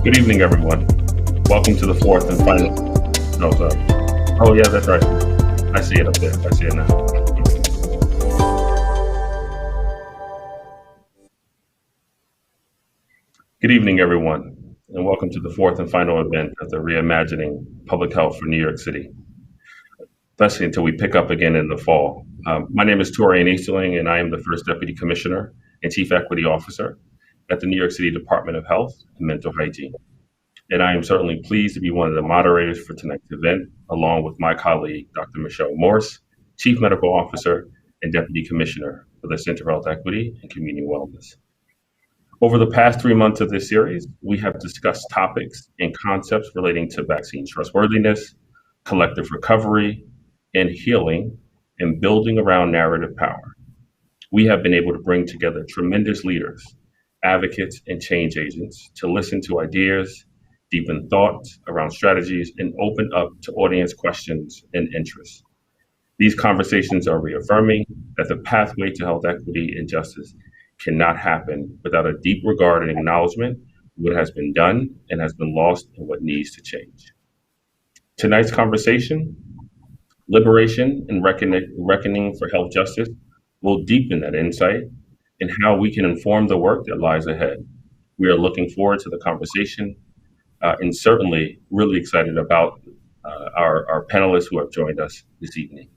Good evening, everyone. Welcome to the fourth and final. No, sorry. Oh, yeah, that's right. I see it up there. I see it now. Good evening, everyone, and welcome to the fourth and final event of the Reimagining Public Health for New York City, especially until we pick up again in the fall. My name is Torian Easterling, and I am the First Deputy Commissioner and Chief Equity Officer at the New York City Department of Health and Mental Hygiene. And I am certainly pleased to be one of the moderators for tonight's event, along with my colleague, Dr. Michelle Morse, Chief Medical Officer and Deputy Commissioner for the Center for Health Equity and Community Wellness. Over the past 3 months of this series, we have discussed topics and concepts relating to vaccine trustworthiness, collective recovery, and healing, and building around narrative power. We have been able to bring together tremendous leaders, advocates, and change agents to listen to ideas, deepen thoughts around strategies, and open up to audience questions and interests. These conversations are reaffirming that the pathway to health equity and justice cannot happen without a deep regard and acknowledgement of what has been done and has been lost and what needs to change. Tonight's conversation, liberation and reckoning for health justice, will deepen that insight and how we can inform the work that lies ahead. We are looking forward to the conversation and certainly really excited about our panelists who have joined us this evening.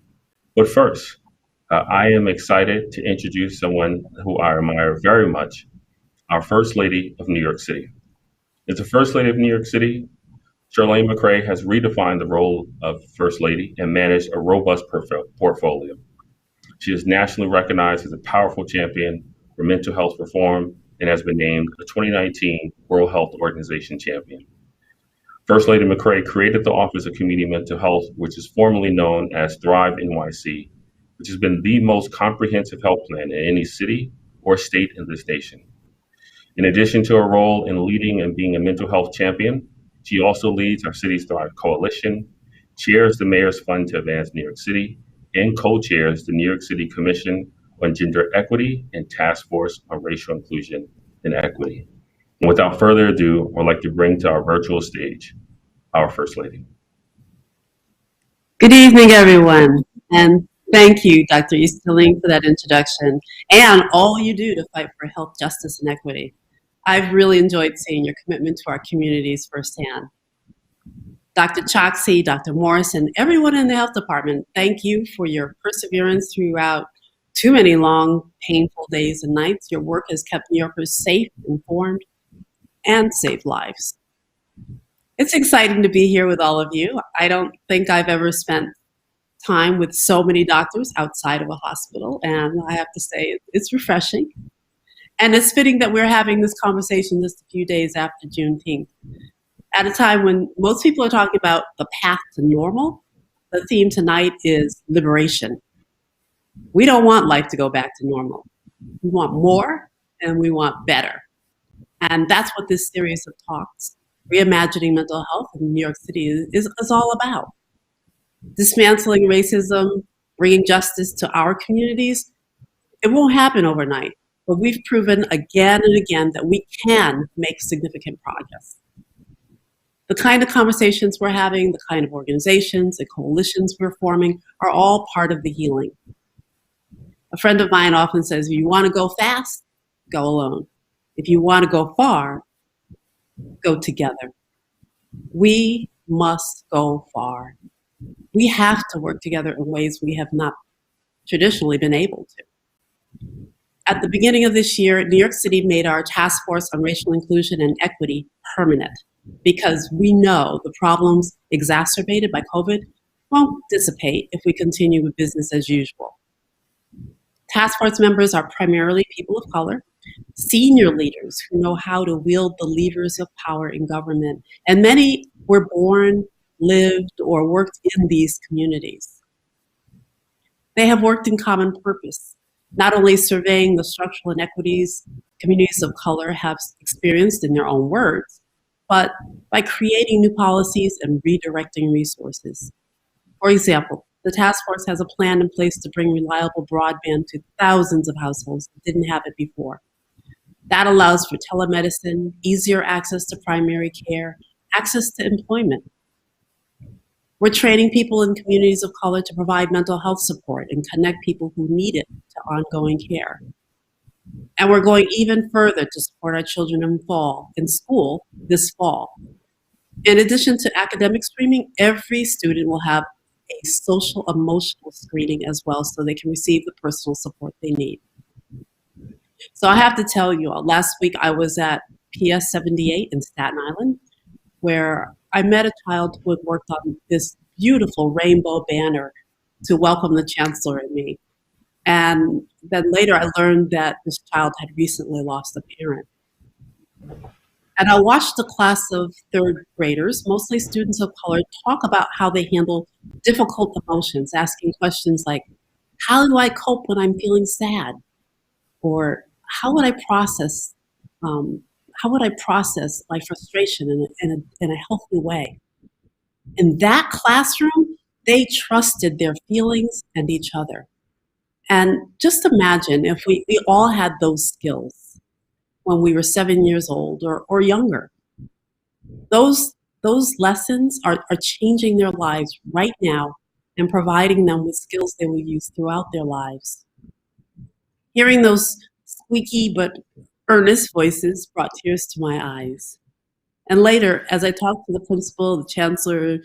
But first, I am excited to introduce someone who I admire very much, our First Lady of New York City. As the First Lady of New York City, Chirlane McCray has redefined the role of First Lady and managed a robust portfolio. She is nationally recognized as a powerful champion for mental health reform and has been named a 2019 World Health Organization champion. First Lady McCray created the Office of Community Mental Health, which is formerly known as Thrive NYC, which has been the most comprehensive health plan in any city or state in this nation. In addition to her role in leading and being a mental health champion, she also leads our city's Thrive Coalition, chairs the Mayor's Fund to Advance New York City, and co-chairs the New York City Commission on Gender Equity and Task Force on Racial Inclusion and Equity. And without further ado, I'd like to bring to our virtual stage our First Lady. Good evening, everyone, and thank you, Dr. Easterling, for that introduction and all you do to fight for health, justice, and equity. I've really enjoyed seeing your commitment to our communities firsthand. Dr. Choksi, Dr. Morris, and everyone in the health department, thank you for your perseverance throughout too many long, painful days and nights. Your work has kept New Yorkers safe, informed, and saved lives. It's exciting to be here with all of you. I don't think I've ever spent time with so many doctors outside of a hospital, and I have to say it's refreshing. And it's fitting that we're having this conversation just a few days after Juneteenth. At a time when most people are talking about the path to normal, the theme tonight is liberation. We don't want life to go back to normal. We want more and we want better. And that's what this series of talks, Reimagining Mental Health in New York City, is all about. Dismantling racism, bringing justice to our communities, it won't happen overnight, but we've proven again and again that we can make significant progress. The kind of conversations we're having, the kind of organizations and coalitions we're forming are all part of the healing. A friend of mine often says, if you want to go fast, go alone. If you want to go far, go together. We must go far. We have to work together in ways we have not traditionally been able to. At the beginning of this year, New York City made our Task Force on Racial Inclusion and Equity permanent because we know the problems exacerbated by COVID won't dissipate if we continue with business as usual. Task Force members are primarily people of color, senior leaders who know how to wield the levers of power in government, and many were born, lived, or worked in these communities. They have worked in common purpose, not only surveying the structural inequities communities of color have experienced in their own words, but by creating new policies and redirecting resources. For example, the task force has a plan in place to bring reliable broadband to thousands of households that didn't have it before. That allows for telemedicine, easier access to primary care, access to employment. We're training people in communities of color to provide mental health support and connect people who need it to ongoing care. And we're going even further to support our children in school this fall. In addition to academic screening, every student will have a social emotional screening as well, so they can receive the personal support they need. So I have to tell you all, last week I was at PS 78 in Staten Island, where I met a child who had worked on this beautiful rainbow banner to welcome the chancellor and me. And then later I learned that this child had recently lost a parent. And I watched a class of third graders, mostly students of color, talk about how they handle difficult emotions, asking questions like, how do I cope when I'm feeling sad? Or how would I process my frustration in a healthy way? In that classroom, they trusted their feelings and each other. And just imagine if we all had those skills when we were 7 years old or younger. Those lessons are changing their lives right now and providing them with skills they will use throughout their lives. Hearing those squeaky but earnest voices brought tears to my eyes. And later, as I talked to the principal, the chancellor,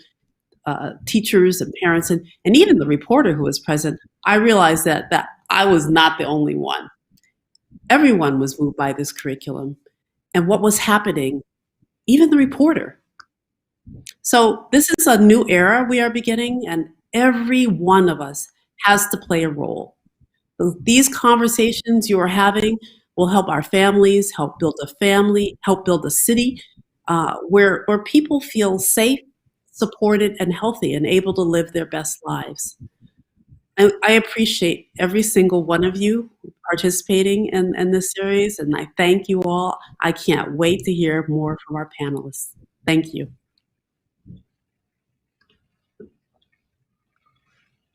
teachers and parents, and even the reporter who was present, I realized that I was not the only one. Everyone was moved by this curriculum and what was happening, even the reporter. So this is a new era we are beginning, and every one of us has to play a role. So these conversations you are having will help our families, help build a city where people feel safe, supported, and healthy, and able to live their best lives. And I appreciate every single one of you participating in this series, and I thank you all. I can't wait to hear more from our panelists. Thank you.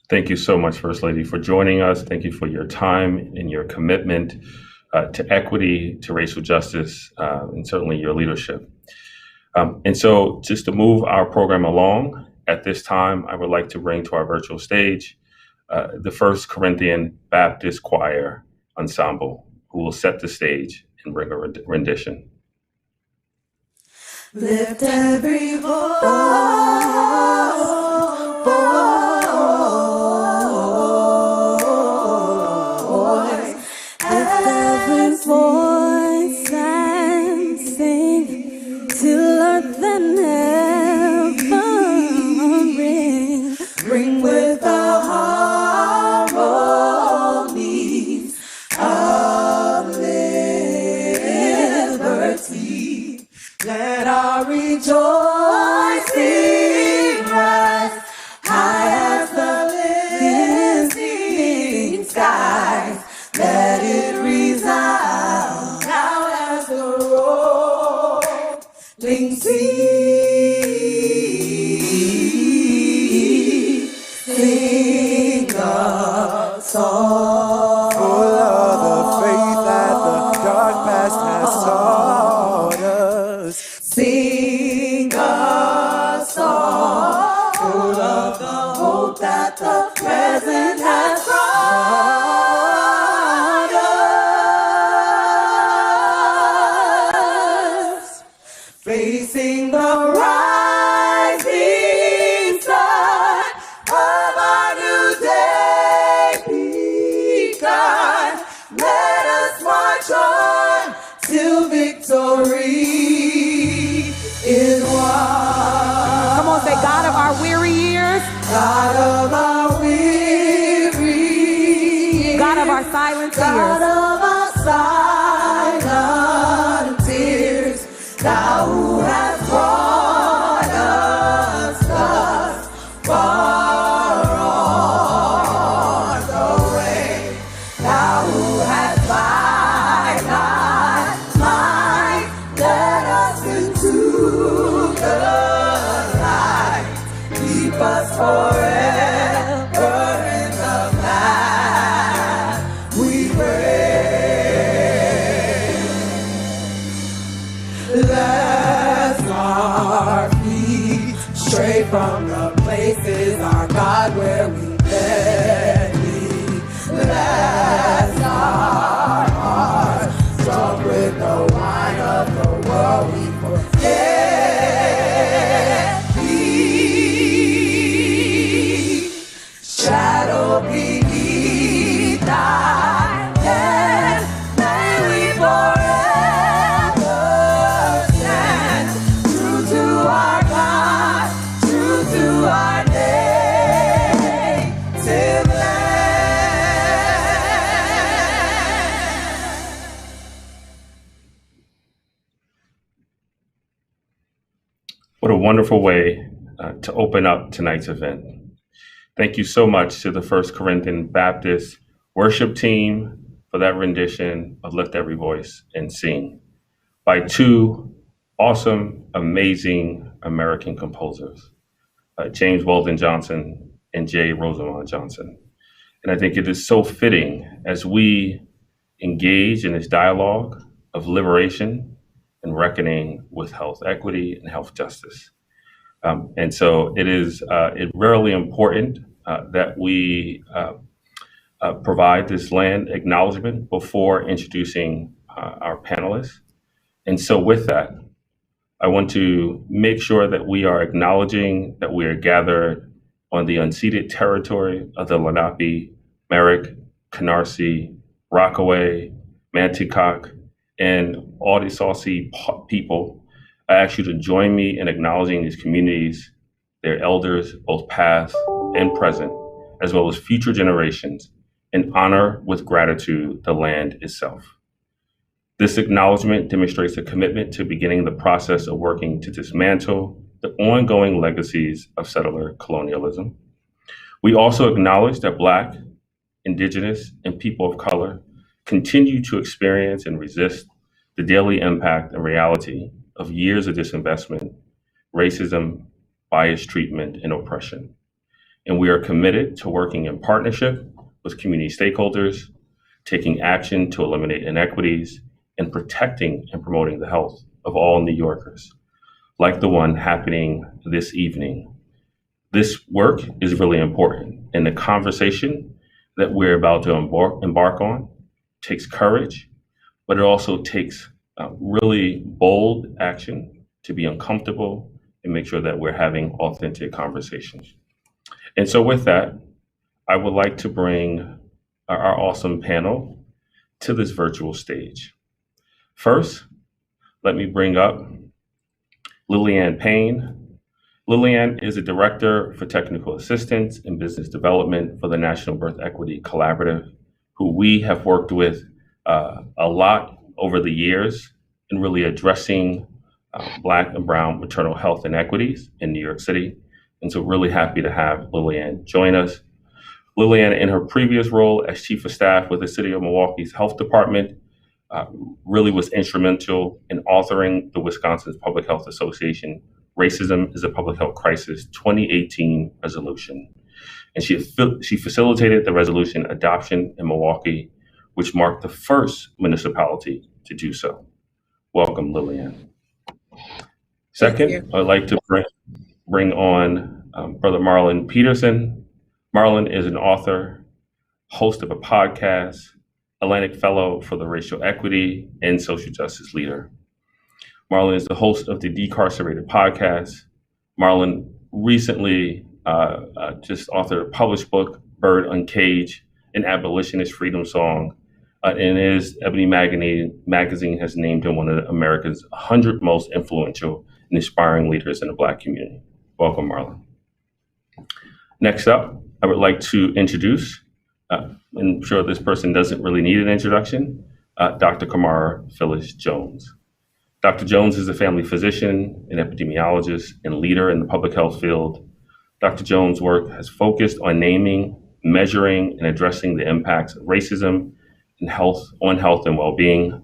Thank you so much, First Lady, for joining us. Thank you for your time and your commitment to equity, to racial justice, and certainly your leadership. And so just to move our program along, at this time, I would like to bring to our virtual stage the First Corinthian Baptist Choir Ensemble, who will set the stage and bring a rendition. Lift every voice, voice and sing till earth and heaven ring with the harmonies of liberty. Let our rejoicing rise high as the listening skies. Let it resound now as the rolling sea. Sing a song full of the faith that the dark past has taught us. Sing a song full of the hope that the present has brought. Facing the rising sun of our new day begun. Let us march on till victory is won. Come on, say, God of our weary years. God of our weary years. God of our silent tears. God of our silent tears. Thou who hast brought us thus far on the way. Thou who hast by thy might led from the places our God where we barely last our hearts. Drunk with the wine of the world, we forget the shadow beneath thy hand. May we forever stand true to our God, true to our native land. What a wonderful way to open up tonight's event. Thank you so much to the First Corinthian Baptist worship team for that rendition of Lift Every Voice and Sing by two awesome, amazing American composers, James Weldon Johnson and J. Rosamond Johnson. And I think it is so fitting as we engage in this dialogue of liberation and reckoning with health equity and health justice. And so it is really important that we provide this land acknowledgement before introducing our panelists. And so with that, I want to make sure that we are acknowledging that we are gathered on the unceded territory of the Lenape, Merrick, Canarsie, Rockaway, Manticock, and Audesaucy people. I ask you to join me in acknowledging these communities, their elders, both past and present, as well as future generations, and honor with gratitude the land itself. This acknowledgement demonstrates a commitment to beginning the process of working to dismantle the ongoing legacies of settler colonialism. We also acknowledge that Black, Indigenous, and people of color continue to experience and resist the daily impact and reality of years of disinvestment, racism, biased treatment, and oppression. And we are committed to working in partnership with community stakeholders, taking action to eliminate inequities, and protecting and promoting the health of all New Yorkers, like the one happening this evening. This work is really important, and the conversation that we're about to embark on takes courage, but it also takes really bold action to be uncomfortable and make sure that we're having authentic conversations. And so with that, I would like to bring our awesome panel to this virtual stage. First, let me bring up Lillian Payne. Lillian is a director for technical assistance and business development for the National Birth Equity Collaborative, who we have worked with a lot over the years in really addressing Black and Brown maternal health inequities in New York City. And so really happy to have Lillian join us. Lillian, in her previous role as Chief of Staff with the City of Milwaukee's Health Department, really was instrumental in authoring the Wisconsin Public Health Association Racism is a Public Health Crisis 2018 resolution. And she facilitated the resolution adoption in Milwaukee, which marked the first municipality to do so. Welcome, Lillian. Second, I'd like to bring on Brother Marlon Peterson. Marlon is an author, host of a podcast, Atlantic Fellow for the Racial Equity and Social Justice Leader. Marlon is the host of the Decarcerated podcast. Marlon recently just authored a published book, Bird Uncaged, an abolitionist freedom song, and his Ebony magazine has named him one of America's 100 most influential and inspiring leaders in the Black community. Welcome, Marlon. Next up, I would like to introduce, I'm sure this person doesn't really need an introduction, Dr. Kamara Phyllis Jones. Dr. Jones is a family physician, an epidemiologist, and leader in the public health field. Dr. Jones' work has focused on naming, measuring, and addressing the impacts of racism and on health and well-being.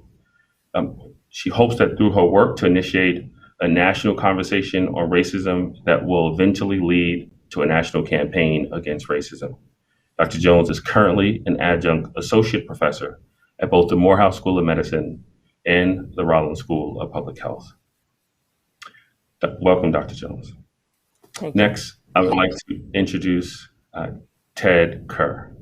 She hopes that through her work to initiate a national conversation on racism that will eventually lead to a national campaign against racism. Dr. Jones is currently an adjunct associate professor at both the Morehouse School of Medicine and the Rollins School of Public Health. Welcome, Dr. Jones. Thank you. Next, I would like to introduce Ted Kerr.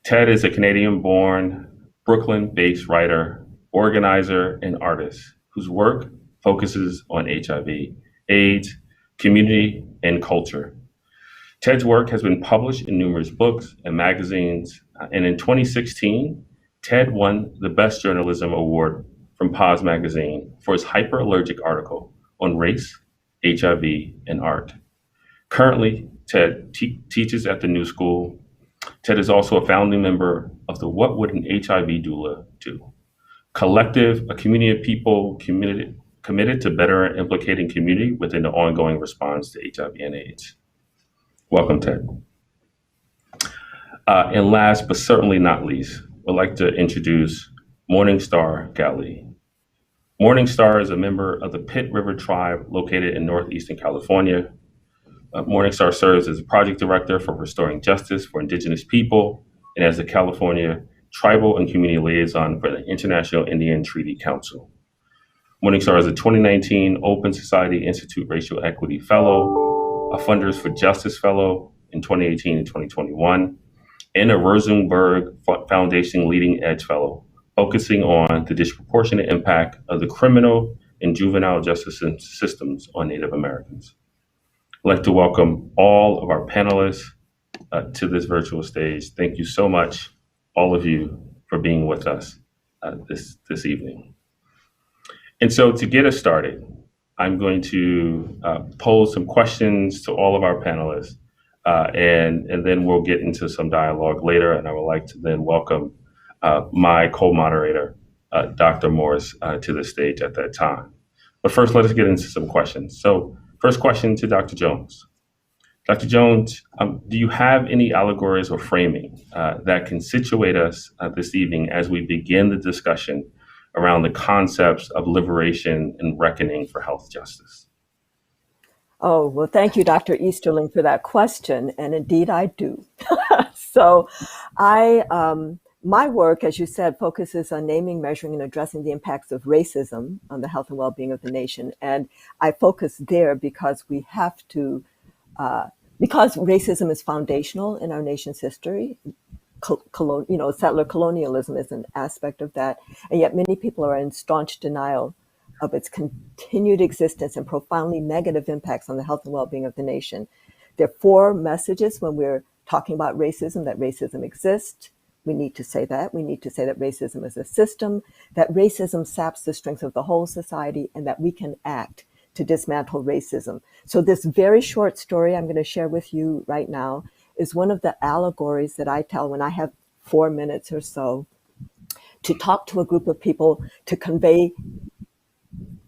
Ted is a Canadian-born, Brooklyn-based writer, organizer, and artist whose work focuses on HIV, AIDS, community, and culture. Ted's work has been published in numerous books and magazines, and in 2016, Ted won the Best Journalism Award from Pause Magazine for his hyperallergic article on race, HIV, and art. Currently, Ted teaches at the New School. Ted is also a founding member of the What Would an HIV Doula Do? Collective, a community of people committed to better implicating community within the ongoing response to HIV and AIDS. Welcome, Ted. And last but certainly not least, I'd like to introduce Morningstar Gali. Morningstar is a member of the Pitt River Tribe located in northeastern California. Morningstar serves as a project director for Restoring Justice for Indigenous People and as the California Tribal and Community Liaison for the International Indian Treaty Council. Morningstar is a 2019 Open Society Institute Racial Equity Fellow, a Funders for Justice Fellow in 2018 and 2021, and a Rosenberg Foundation Leading Edge Fellow, focusing on the disproportionate impact of the criminal and juvenile justice systems on Native Americans. I'd like to welcome all of our panelists to this virtual stage. Thank you so much, all of you, for being with us this evening. And so to get us started, I'm going to pose some questions to all of our panelists, and then we'll get into some dialogue later. And I would like to then welcome my co-moderator, Dr. Morris, to the stage at that time. But first, let us get into some questions. So first question to Dr. Jones. Dr. Jones, do you have any allegories or framing that can situate us this evening as we begin the discussion around the concepts of liberation and reckoning for health justice? Oh, well, thank you, Dr. Easterling, for that question. And indeed, I do. So my work, as you said, focuses on naming, measuring, and addressing the impacts of racism on the health and well-being of the nation. And I focus there because we have to, because racism is foundational in our nation's history. Settler colonialism is an aspect of that. And yet many people are in staunch denial of its continued existence and profoundly negative impacts on the health and well-being of the nation. There are four messages when we're talking about racism: that racism exists. We need to say that. We need to say that racism is a system, that racism saps the strength of the whole society, and that we can act to dismantle racism. So this very short story I'm going to share with you right now is one of the allegories that I tell when I have 4 minutes or so to talk to a group of people, to convey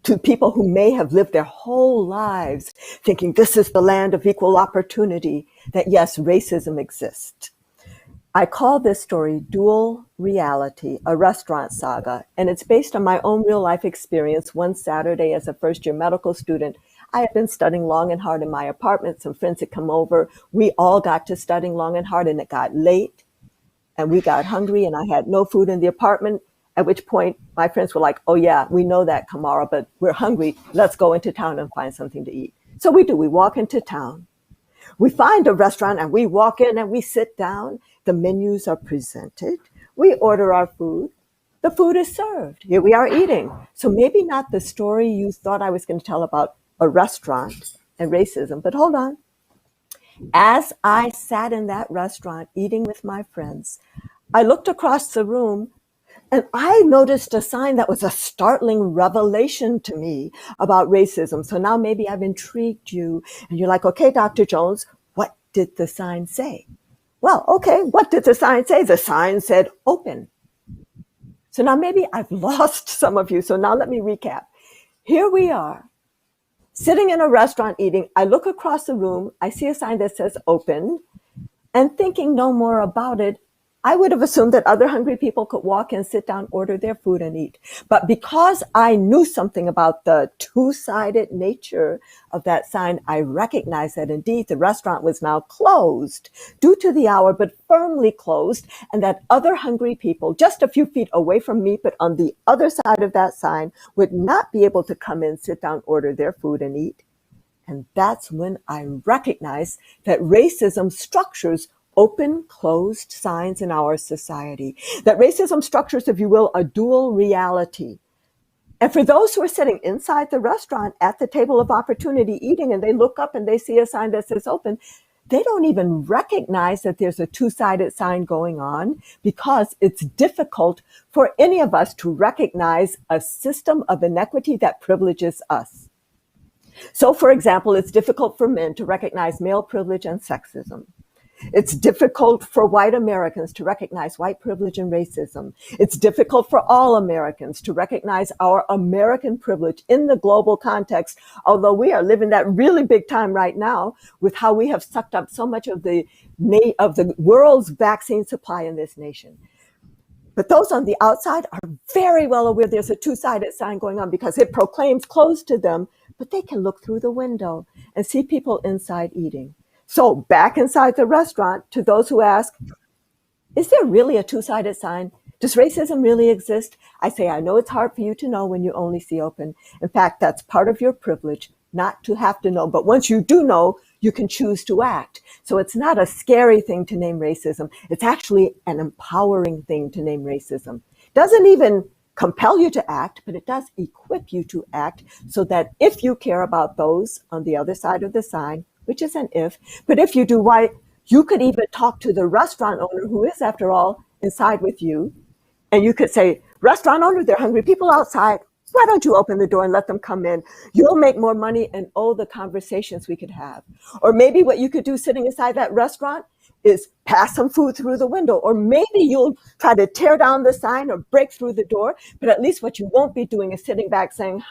to people who may have lived their whole lives thinking this is the land of equal opportunity, that yes, racism exists. I call this story Dual Reality, a restaurant saga, and it's based on my own real life experience. One Saturday as a first-year medical student, I had been studying long and hard in my apartment. Some friends had come over. We all got to studying long and hard, and it got late, and we got hungry, and I had no food in the apartment, at which point my friends were like, oh yeah, we know that, Kamara, but we're hungry. Let's go into town and find something to eat. So we do. We walk into town. We find a restaurant, and we walk in, and we sit down. The menus are presented. We order our food. The food is served. Here we are eating. So maybe not the story you thought I was going to tell about a restaurant and racism, but hold on. As I sat in that restaurant eating with my friends, I looked across the room and I noticed a sign that was a startling revelation to me about racism. So now maybe I've intrigued you and you're like, okay, Dr. Jones, what did the sign say? Well, okay, what did the sign say? The sign said open. So now maybe I've lost some of you. So now let me recap. Here we are, sitting in a restaurant eating. I look across the room. I see a sign that says open. And thinking no more about it, I would have assumed that other hungry people could walk in, sit down, order their food and eat. But because I knew something about the two-sided nature of that sign, I recognized that indeed the restaurant was now closed due to the hour, but firmly closed, and that other hungry people just a few feet away from me, but on the other side of that sign, would not be able to come in, sit down, order their food and eat. And that's when I recognize that racism structures open, closed signs in our society. That racism structures, if you will, a dual reality. And for those who are sitting inside the restaurant at the table of opportunity eating, and they look up and they see a sign that says open, they don't even recognize that there's a two-sided sign going on because it's difficult for any of us to recognize a system of inequity that privileges us. So, for example, it's difficult for men to recognize male privilege and sexism. It's difficult for white Americans to recognize white privilege and racism. It's difficult for all Americans to recognize our American privilege in the global context, although we are living that really big time right now with how we have sucked up so much of the world's vaccine supply in this nation. But those on the outside are very well aware there's a two-sided sign going on because it proclaims closed to them, but they can look through the window and see people inside eating. So back inside the restaurant, to those who ask, is there really a two-sided sign? Does racism really exist? I say, I know it's hard for you to know when you only see open. In fact, that's part of your privilege, not to have to know. But once you do know, you can choose to act. So it's not a scary thing to name racism. It's actually an empowering thing to name racism. Doesn't even compel you to act, but it does equip you to act so that if you care about those on the other side of the sign, which is an if, but if you do, why, you could even talk to the restaurant owner who is, after all, inside with you. And you could say, restaurant owner, there are hungry people outside. Why don't you open the door and let them come in? You'll make more money, and oh, the conversations we could have. Or maybe what you could do sitting inside that restaurant is pass some food through the window. Or maybe you'll try to tear down the sign or break through the door. But at least what you won't be doing is sitting back saying,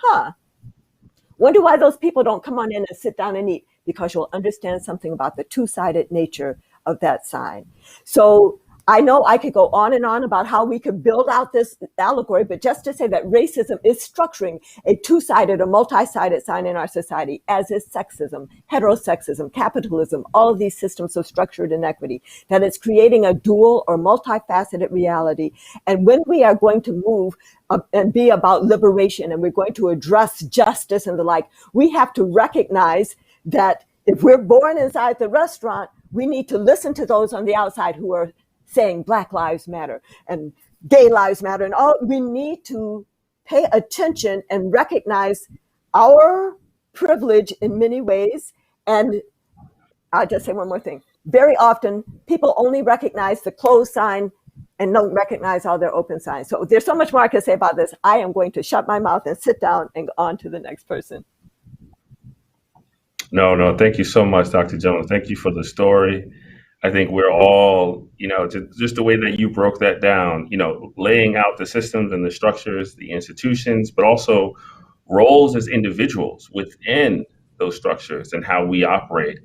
wonder why those people don't come on in and sit down and eat, because you'll understand something about the two-sided nature of that sign. So I know I could go on and on about how we could build out this allegory, but just to say that racism is structuring a two-sided or multi-sided sign in our society, as is sexism, heterosexism, capitalism, all of these systems of structured inequity, that it's creating a dual or multifaceted reality. And when we are going to move and be about liberation, and we're going to address justice and the like, we have to recognize that if we're born inside the restaurant, we need to listen to those on the outside who are saying Black Lives Matter and gay lives matter, and all. We need to pay attention and recognize our privilege in many ways. And I'll just say one more thing. Very often, people only recognize the closed sign and don't recognize all their open signs. So there's so much more I can say about this. I am going to shut my mouth and sit down and go on to the next person. No, thank you so much, Dr. Jones. Thank you for the story. I think we're all, just the way that you broke that down, laying out the systems and the structures, the institutions, but also roles as individuals within those structures and how we operate.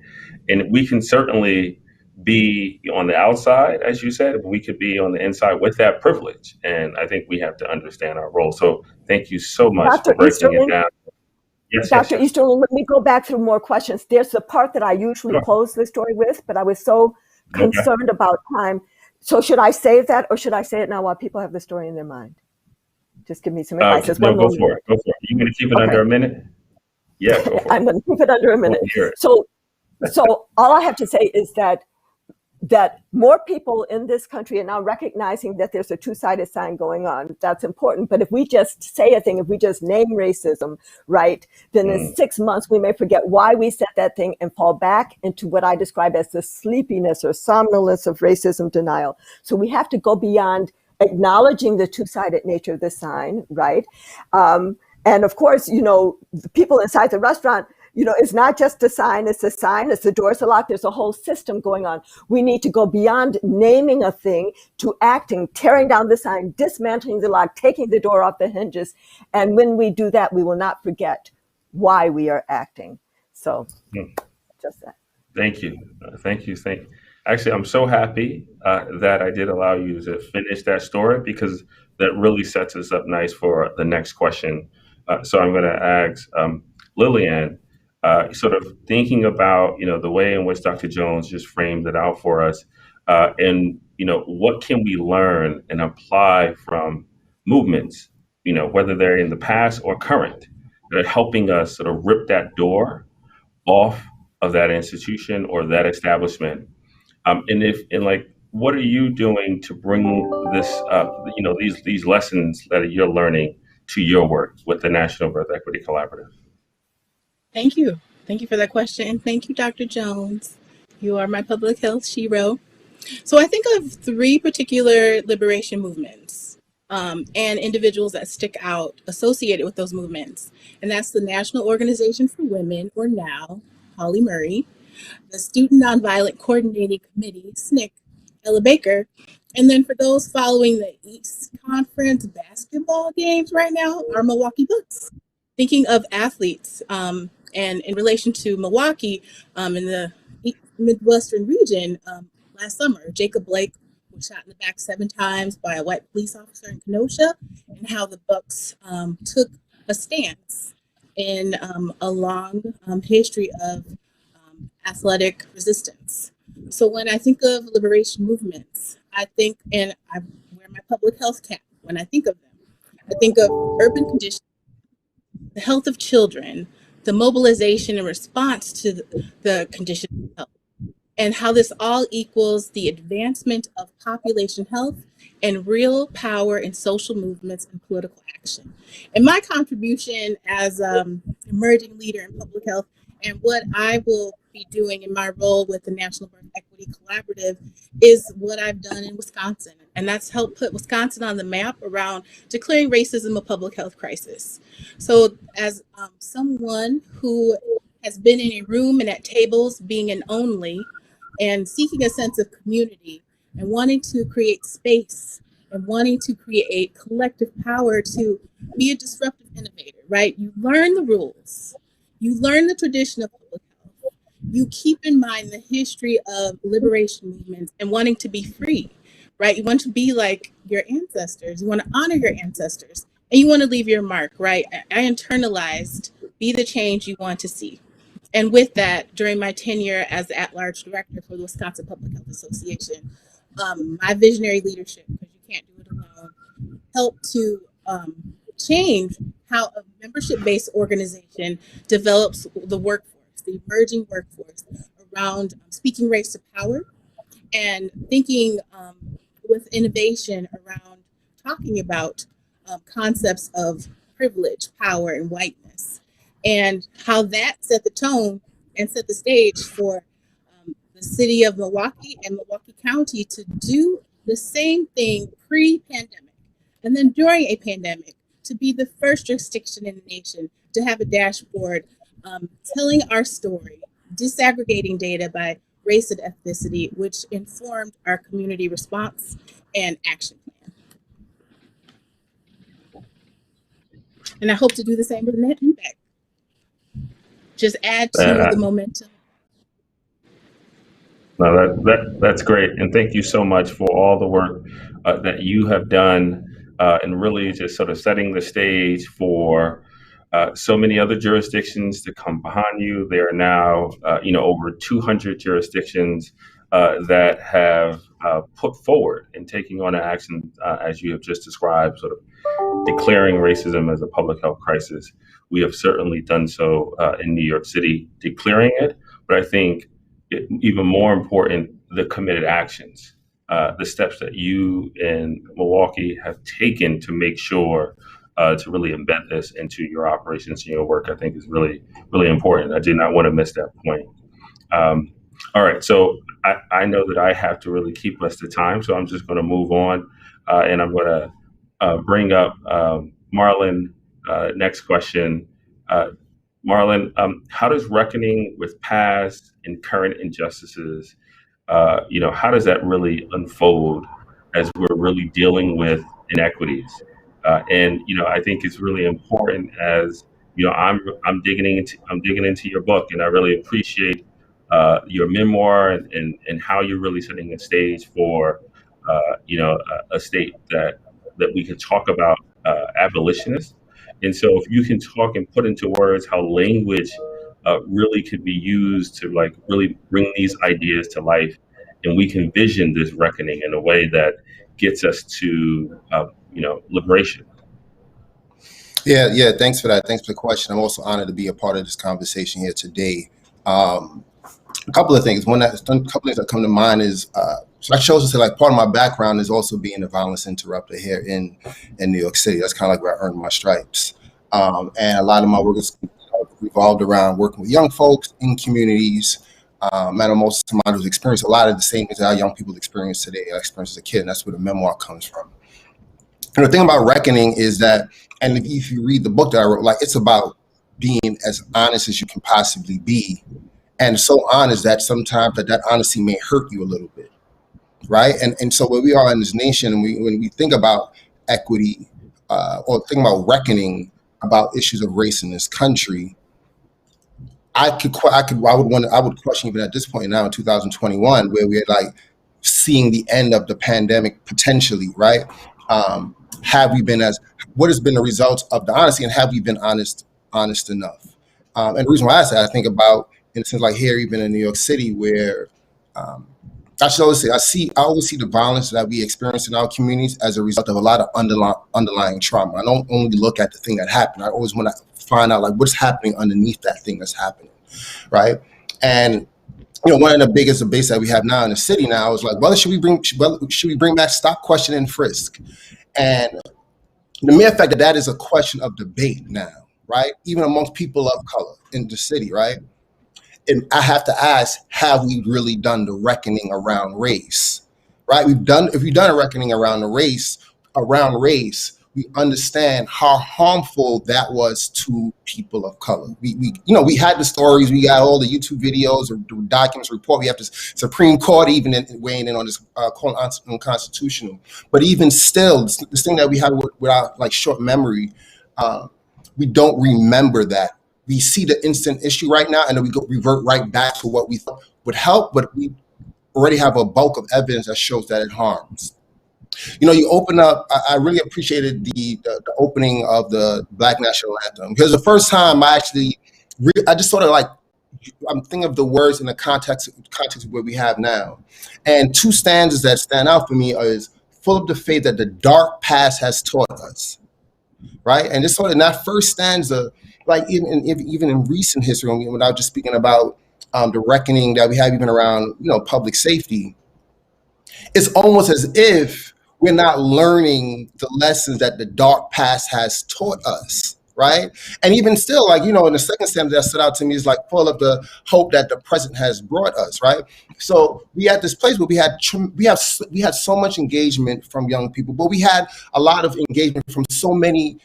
And we can certainly be on the outside, as you said, but we could be on the inside with that privilege. And I think we have to understand our role. So thank you so much for breaking it down. Yes, Dr. Easterling, let me go back through more questions. There's the part that I usually close the story with, but I was so concerned about time. So should I save that, or should I say it now while people have the story in their mind? Just give me some advice. No, go for it. You're going to keep it under a minute? Yeah, go for it. I'm going to keep it under a minute. So all I have to say is that more people in this country are now recognizing that there's a two-sided sign going on. That's important. But if we just say a thing, if we just name racism, right, then in 6 months we may forget why we said that thing and fall back into what I describe as the sleepiness or somnolence of racism denial. So we have to go beyond acknowledging the two-sided nature of the sign, right? And of course, the people inside the restaurant, it's not just a sign, it's the doors are locked, there's a whole system going on. We need to go beyond naming a thing to acting, tearing down the sign, dismantling the lock, taking the door off the hinges. And when we do that, we will not forget why we are acting. So just that. Thank you. Thank you. Actually, I'm so happy that I did allow you to finish that story, because that really sets us up nice for the next question. So I'm going to ask Lillian, sort of thinking about, the way in which Dr. Jones just framed it out for us, and, what can we learn and apply from movements, whether they're in the past or current, that are helping us sort of rip that door off of that institution or that establishment? And like, what are you doing to bring this, these lessons that you're learning to your work with the National Birth Equity Collaborative? Thank you. Thank you for that question. And thank you, Dr. Jones. You are my public health shero. So I think of three particular liberation movements and individuals that stick out associated with those movements. And that's the National Organization for Women, or NOW, Holly Murray, the Student Nonviolent Coordinating Committee, SNCC, Ella Baker. And then for those following the East Conference basketball games right now, our Milwaukee Bucks. Thinking of athletes and in relation to Milwaukee in the Midwestern region, last summer, Jacob Blake was shot in the back 7 times by a white police officer in Kenosha, and how the Bucks took a stance in a long history of athletic resistance. So when I think of liberation movements, I think, and I wear my public health cap when I think of them, I think of urban conditions, the health of children, the mobilization and response to the condition of health, and how this all equals the advancement of population health and real power in social movements and political action. And my contribution as emerging leader in public health, and what I will be doing in my role with the National Birth Equity Collaborative, is what I've done in Wisconsin. And that's helped put Wisconsin on the map around declaring racism a public health crisis. So as someone who has been in a room and at tables being an only, and seeking a sense of community, and wanting to create space, and wanting to create collective power to be a disruptive innovator, right? You learn the rules, you learn the tradition of public health, you keep in mind the history of liberation movements and wanting to be free, right? You want to be like your ancestors, you want to honor your ancestors, and you want to leave your mark, right? I internalized, be the change you want to see. And with that, during my tenure as the at-large director for the Wisconsin Public Health Association, my visionary leadership, because you can't do it alone, helped to change how a membership-based organization develops the workforce, the emerging workforce, around speaking race to power, and thinking with innovation around talking about concepts of privilege, power, and whiteness, and how that set the tone and set the stage for the city of Milwaukee and Milwaukee County to do the same thing pre-pandemic, and then during a pandemic to be the first jurisdiction in the nation to have a dashboard telling our story, disaggregating data by race and ethnicity, which informed our community response and action plan. And I hope to do the same with net impact. Just add to the momentum. No, that's great, and thank you so much for all the work that you have done, and really just sort of setting the stage for so many other jurisdictions to come behind you. There are now, over 200 jurisdictions that have put forward and taking on an action, as you have just described, sort of declaring racism as a public health crisis. We have certainly done so in New York City, declaring it, but I think even more important, the committed actions, the steps that you in Milwaukee have taken to make sure to really embed this into your operations and your work, I think is really, really important. I did not want to miss that point. All right, so I know that I have to really keep us to time, so I'm just going to move on, and I'm going to bring up Marlon. Next question. Marlon, how does reckoning with past and current injustices, how does that really unfold as we're really dealing with inequities? And I think it's really important as I'm digging into your book, and I really appreciate your memoir and how you're really setting a stage for a state that we can talk about abolitionists. And so if you can talk and put into words how language really could be used to really bring these ideas to life, and we can vision this reckoning in a way that gets us to liberation. Yeah. Thanks for that. Thanks for the question. I'm also honored to be a part of this conversation here today. A couple of things. A couple of things that come to mind is, so I chose to say, like, part of my background is also being a violence interrupter here in New York City. That's kind of like where I earned my stripes. And a lot of my work is revolved around working with young folks in communities. And most of my who's experienced a lot of the same things that our young people experience today, I experienced as a kid, and that's where the memoir comes from. And the thing about Reckoning is that, and if you read the book that I wrote, like, it's about being as honest as you can possibly be, and so honest that sometimes that honesty may hurt you a little bit, right? And so when we are in this nation, and when we think about equity, or think about reckoning about issues of race in this country, I would question even at this point now in 2021, where we're like seeing the end of the pandemic potentially, right? What has been the results of the honesty, and have we been honest enough? And the reason why I say, I think about, in a sense, like here, even in New York City, where I should always say, I always see the violence that we experience in our communities as a result of a lot of underlying trauma. I don't only look at the thing that happened. I always want to find out, like, what's happening underneath that thing that's happening, right? And one of the biggest debates that we have now in the city now is like, should we bring back stop, question, and frisk? And the mere fact that is a question of debate now, right? Even amongst people of color in the city, right? And I have to ask, have we really done the reckoning around race, right? If we've done a reckoning around race, we understand how harmful that was to people of color. We had the stories, we got all the YouTube videos or documents report. We have the Supreme Court even weighing in on this, calling unconstitutional. But even still, this thing that we have without like short memory, we don't remember that. We see the instant issue right now, and then we revert right back to what we thought would help, but we already have a bulk of evidence that shows that it harms. You open up, I really appreciated the opening of the Black National Anthem, because the first time I just sort of like, I'm thinking of the words in the context of what we have now. And two stanzas that stand out for me is full of the faith that the dark past has taught us, right? And just sort of in that first stanza, like even in recent history, without just speaking about the reckoning that we have even around, public safety, it's almost as if we're not learning the lessons that the dark past has taught us, right? And even still, like, in the second stanza that stood out to me is like full of the hope that the present has brought us, right? So we had this place where we had so much engagement from young people, but we had a lot of engagement from so many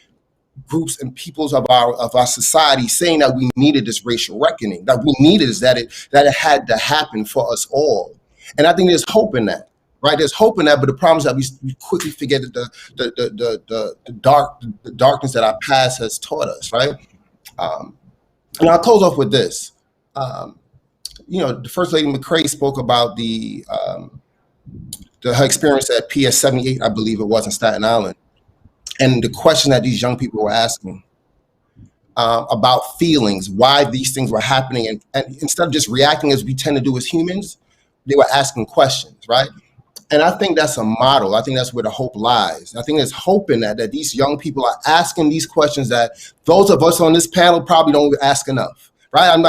groups and peoples of our society saying that we needed this racial reckoning, that we needed that it had to happen for us all. And I think there's hope in that, right? There's hope in that, but the problem is that we quickly forget that the darkness that our past has taught us, right? And I'll close off with this. The First Lady McCrae spoke about her experience at PS 78, I believe it was, in Staten Island. And the question that these young people were asking about feelings, why these things were happening, and instead of just reacting as we tend to do as humans, they were asking questions, right? And I think that's a model. I think that's where the hope lies. I think there's hope in that these young people are asking these questions that those of us on this panel probably don't ask enough, right? I'm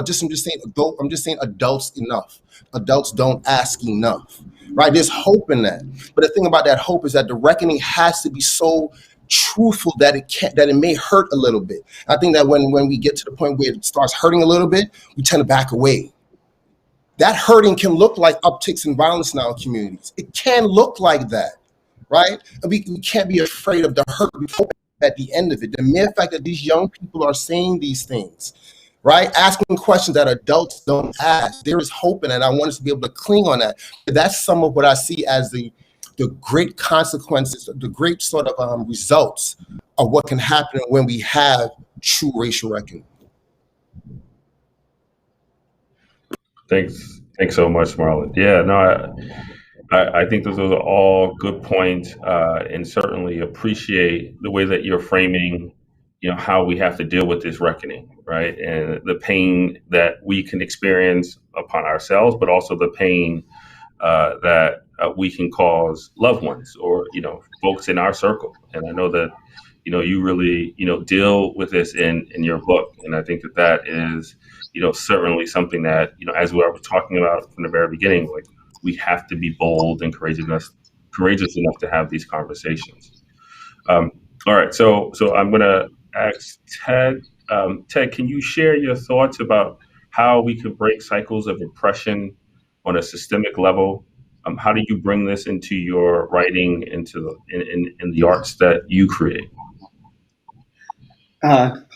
just saying adults enough. Adults don't ask enough. Right, there's hope in that, but the thing about that hope is that the reckoning has to be so truthful that it may hurt a little bit. I think that when we get to the point where it starts hurting a little bit, we tend to back away. That hurting can look like upticks in violence in our communities. It can look like that, right? And we can't be afraid of the hurt at the end of it. The mere fact that these young people are saying these things, right? Asking questions that adults don't ask. There is hope in it. I want us to be able to cling on that. That's some of what I see as the great consequences, the great sort of results of what can happen when we have true racial reckoning. Thanks so much, Marlon. Yeah, no, I think those are all good points, and certainly appreciate the way that you're framing how we have to deal with this reckoning, right? And the pain that we can experience upon ourselves, but also the pain that we can cause loved ones or, folks in our circle. And I know that, you really, deal with this in your book. And I think that is, certainly something that, as we were talking about from the very beginning, like we have to be bold and courageous enough to have these conversations. All right, so I'm going to ask Ted. Ted, can you share your thoughts about how we could break cycles of oppression on a systemic level? How do you bring this into your writing, into in the arts that you create?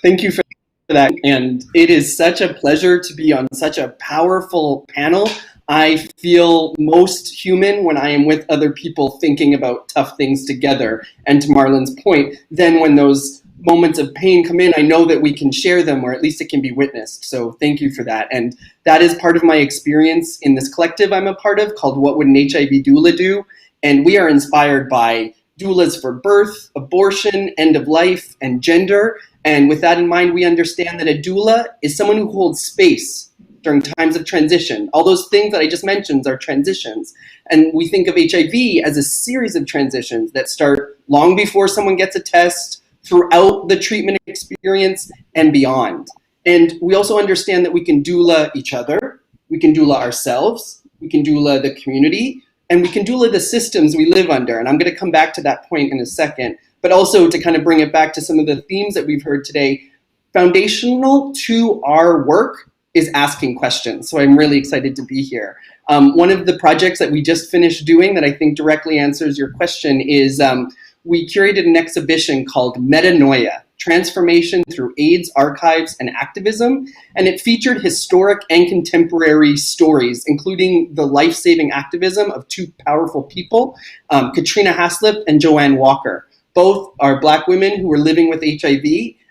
Thank you for that. And it is such a pleasure to be on such a powerful panel. I feel most human when I am with other people thinking about tough things together. And to Marlon's point, then when those moments of pain come in, I know that we can share them, or at least it can be witnessed. So thank you for that. And that is part of my experience in this collective I'm a part of called What Would an HIV Doula Do? And we are inspired by doulas for birth, abortion, end of life, and gender. And with that in mind, we understand that a doula is someone who holds space during times of transition. All those things that I just mentioned are transitions. And we think of HIV as a series of transitions that start long before someone gets a test, throughout the treatment experience, and beyond. And we also understand that we can doula each other, we can doula ourselves, we can doula the community, and we can doula the systems we live under. And I'm going to come back to that point in a second. But also to kind of bring it back to some of the themes that we've heard today, foundational to our work is asking questions. So I'm really excited to be here. One of the projects that we just finished doing that I think directly answers your question is we curated an exhibition called Metanoia, Transformation Through AIDS, Archives, and Activism. And it featured historic and contemporary stories, including the life-saving activism of two powerful people, Katrina Haslip and Joanne Walker. Both are Black women who were living with HIV.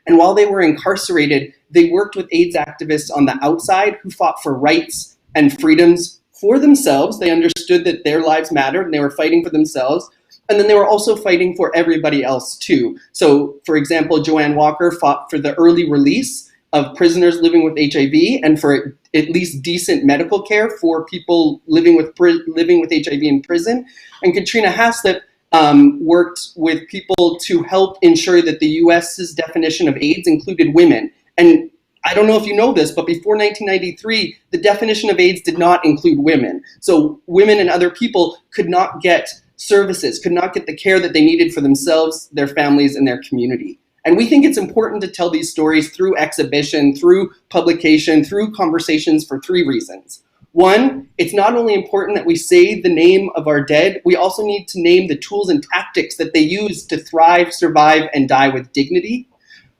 And while they were incarcerated, they worked with AIDS activists on the outside who fought for rights and freedoms for themselves. They understood that their lives mattered and they were fighting for themselves. And then they were also fighting for everybody else too. So, for example, Joanne Walker fought for the early release of prisoners living with HIV and for at least decent medical care for people living with HIV in prison. And Katrina Haslip worked with people to help ensure that the US's definition of AIDS included women. And I don't know if you know this, but before 1993, the definition of AIDS did not include women. So women and other people could not get services, could not get the care that they needed for themselves, their families, and their community. And we think it's important to tell these stories through exhibition, through publication, through conversations for three reasons. One, it's not only important that we say the name of our dead, we also need to name the tools and tactics that they use to thrive, survive, and die with dignity.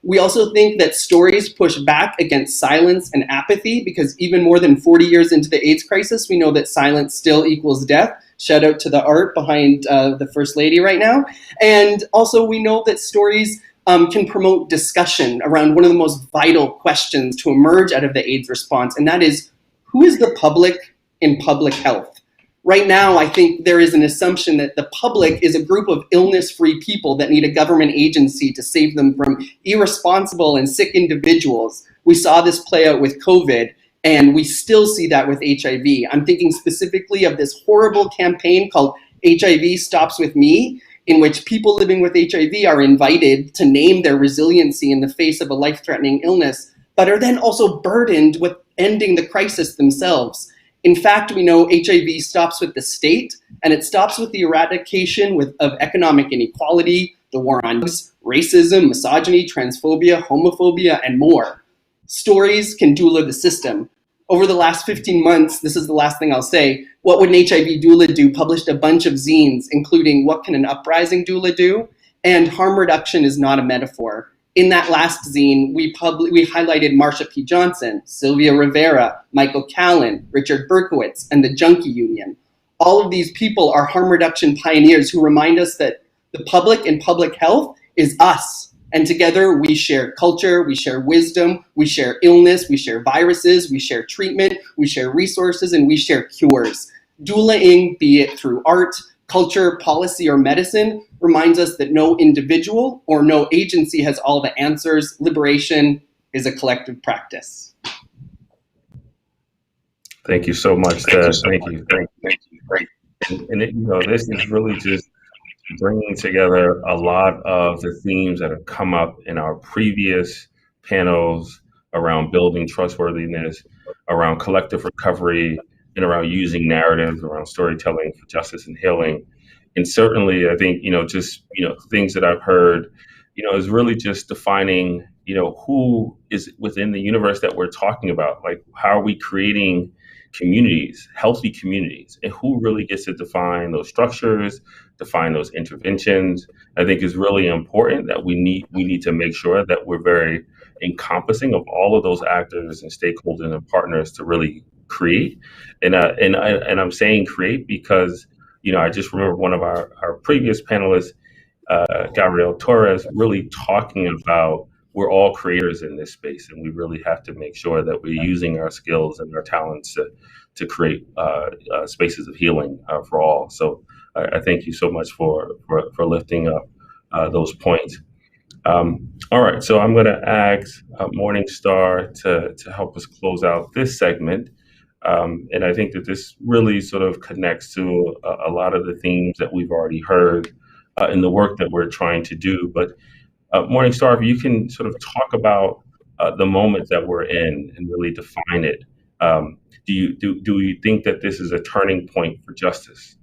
We also think that stories push back against silence and apathy, because even more than 40 years into the AIDS crisis, we know that silence still equals death. Shout out to the art behind the First Lady right now. And also we know that stories can promote discussion around one of the most vital questions to emerge out of the AIDS response, and that is, who is the public in public health? Right now, I think there is an assumption that the public is a group of illness-free people that need a government agency to save them from irresponsible and sick individuals. We saw this play out with COVID, and we still see that with HIV. I'm thinking specifically of this horrible campaign called HIV Stops With Me, in which people living with HIV are invited to name their resiliency in the face of a life-threatening illness, but are then also burdened with ending the crisis themselves. In fact, we know HIV stops with the state, and it stops with the eradication of economic inequality, the war on drugs, racism, misogyny, transphobia, homophobia, and more. Stories can doula the system. Over the last 15 months, this is the last thing I'll say, What Would an HIV Doula Do published a bunch of zines, including What Can an Uprising Doula Do? And Harm Reduction is Not a Metaphor. In that last zine, we highlighted Marsha P. Johnson, Sylvia Rivera, Michael Callan, Richard Berkowitz, and the Junkie Union. All of these people are harm reduction pioneers who remind us that the public in public health is us. And together we share culture, we share wisdom, we share illness, we share viruses, we share treatment, we share resources, and we share cures. Doula-ing, be it through art, culture, policy, or medicine, reminds us that no individual or no agency has all the answers. Liberation is a collective practice. Thank you so much, Ted. Thank you. And this is really just bringing together a lot of the themes that have come up in our previous panels around building trustworthiness, around collective recovery, and around using narratives, around storytelling for justice and healing. And certainly, I think, just, things that I've heard, is really just defining, who is within the universe that we're talking about. Like, how are we creating communities, healthy communities, and who really gets to define those structures, define those interventions. I think is really important that we need to make sure that we're very encompassing of all of those actors and stakeholders and partners to really create. And I'm saying create because I just remember one of our previous panelists, Gabriel Torres, really talking about we're all creators in this space, and we really have to make sure that we're using our skills and our talents to create spaces of healing for all. So I thank you so much for lifting up those points. All right, so I'm going to ask Morningstar to help us close out this segment. And I think that this really sort of connects to a lot of the themes that we've already heard in the work that we're trying to do. But Morningstar, if you can sort of talk about the moment that we're in and really define it. Do you think that this is a turning point for justice?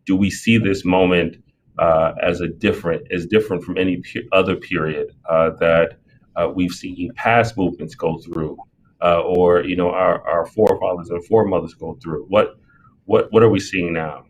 Do we see this moment as different from any other period that we've seen past movements go through, or our forefathers and foremothers go through? What are we seeing now?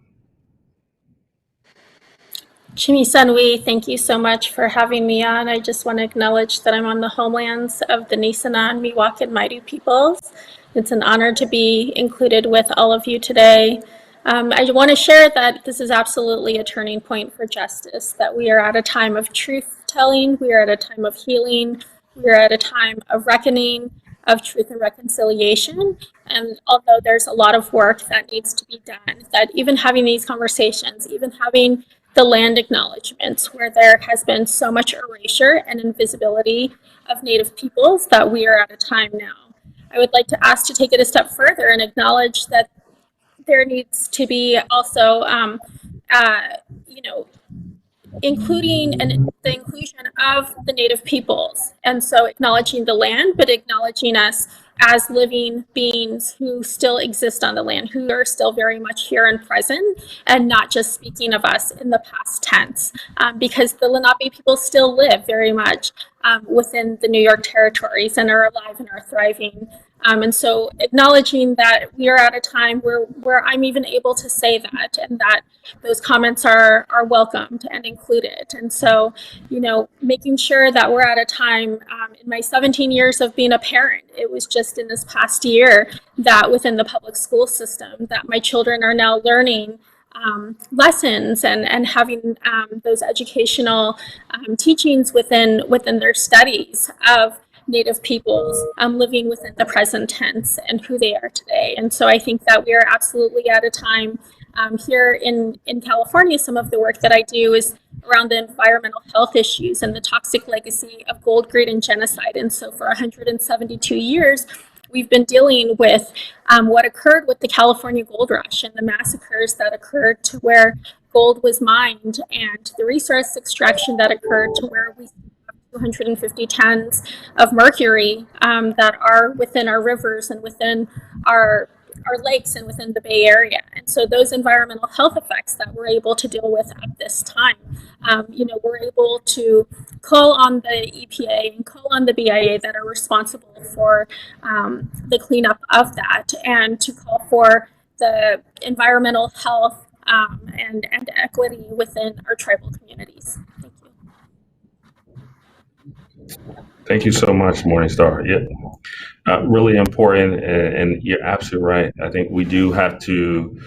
Chimi Sanwi, thank you so much for having me on. I just want to acknowledge that I'm on the homelands of the Nisenan, Miwok, and Maidu peoples. It's an honor to be included with all of you today. I want to share that this is absolutely a turning point for justice, that we are at a time of truth-telling, we are at a time of healing, we are at a time of reckoning, of truth and reconciliation. And although there's a lot of work that needs to be done, that even having these conversations, even having the land acknowledgements, where there has been so much erasure and invisibility of Native peoples, that we are at a time now. I would like to ask to take it a step further and acknowledge that there needs to be also, including the inclusion of the Native peoples. And so acknowledging the land, but acknowledging us as living beings who still exist on the land, who are still very much here and present, and not just speaking of us in the past tense, because the Lenape people still live very much within the New York territories and are alive and are thriving. And so acknowledging that we are at a time where I'm even able to say that, and that those comments are welcomed and included. And so, making sure that we're at a time in my 17 years of being a parent, it was just in this past year that within the public school system that my children are now learning lessons and having those educational teachings within their studies of Native peoples living within the present tense and who they are today. And so I think that we are absolutely at a time here in California. Some of the work that I do is around the environmental health issues and the toxic legacy of gold, greed, and genocide. And so for 172 years, we've been dealing with what occurred with the California gold rush and the massacres that occurred to where gold was mined, and the resource extraction that occurred to where we 250 tons of mercury that are within our rivers and within our lakes and within the Bay Area. And so those environmental health effects that we're able to deal with at this time, we're able to call on the EPA and call on the BIA that are responsible for the cleanup of that, and to call for the environmental health and equity within our tribal communities. Thank you. Thank you so much, Morningstar. Yeah, really important, and you're absolutely right. I think we do have to,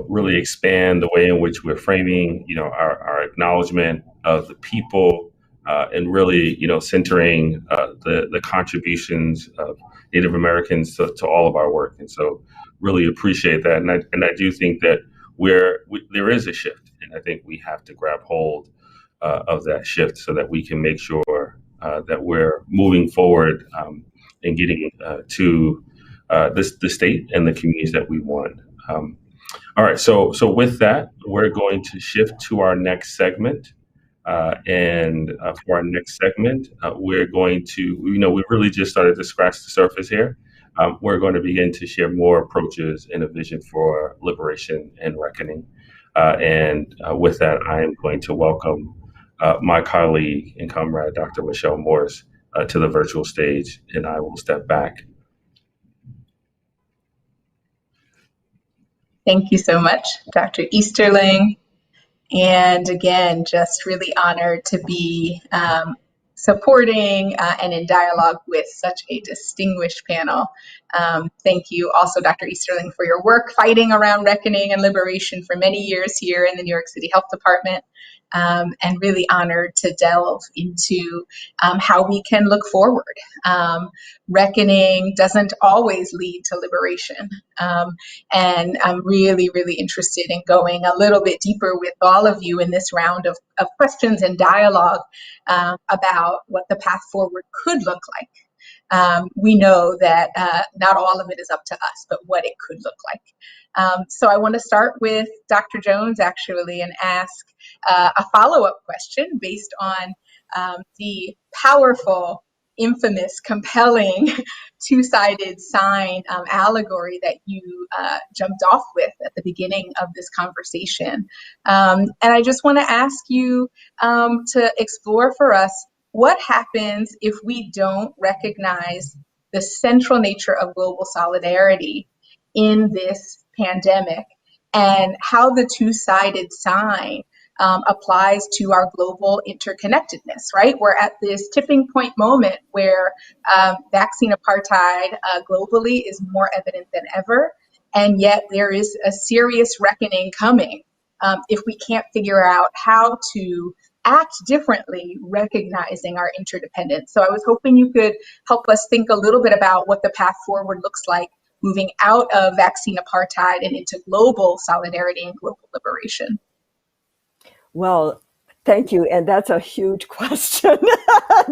really expand the way in which we're framing, our acknowledgement of the people, and really, centering the contributions of Native Americans to all of our work. And so, really appreciate that. And I do think that there is a shift, and I think we have to grab hold of that shift so that we can make sure that we're moving forward and getting to the state and the communities that we want. All right, so with that, we're going to shift to our next segment. For our next segment, we're going to, we really just started to scratch the surface here. We're going to begin to share more approaches and a vision for liberation and reckoning. With that, I am going to welcome my colleague and comrade, Dr. Michelle Morris, to the virtual stage, and I will step back. Thank you so much, Dr. Easterling. And again, just really honored to be supporting and in dialogue with such a distinguished panel. Thank you also, Dr. Easterling, for your work fighting around reckoning and liberation for many years here in the New York City Health Department. And really honored to delve into how we can look forward. Reckoning doesn't always lead to liberation. And I'm really, really interested in going a little bit deeper with all of you in this round of questions and dialogue about what the path forward could look like. We know that not all of it is up to us, but what it could look like. So I want to start with Dr. Jones, actually, and ask a follow-up question based on the powerful, infamous, compelling two-sided sign allegory that you jumped off with at the beginning of this conversation. And I just want to ask you to explore for us what happens if we don't recognize the central nature of global solidarity in this pandemic, and how the two-sided sign applies to our global interconnectedness, right? We're at this tipping point moment where vaccine apartheid globally is more evident than ever, and yet there is a serious reckoning coming if we can't figure out how to act differently, recognizing our interdependence. So I was hoping you could help us think a little bit about what the path forward looks like, moving out of vaccine apartheid and into global solidarity and global liberation. Well, thank you. And that's a huge question,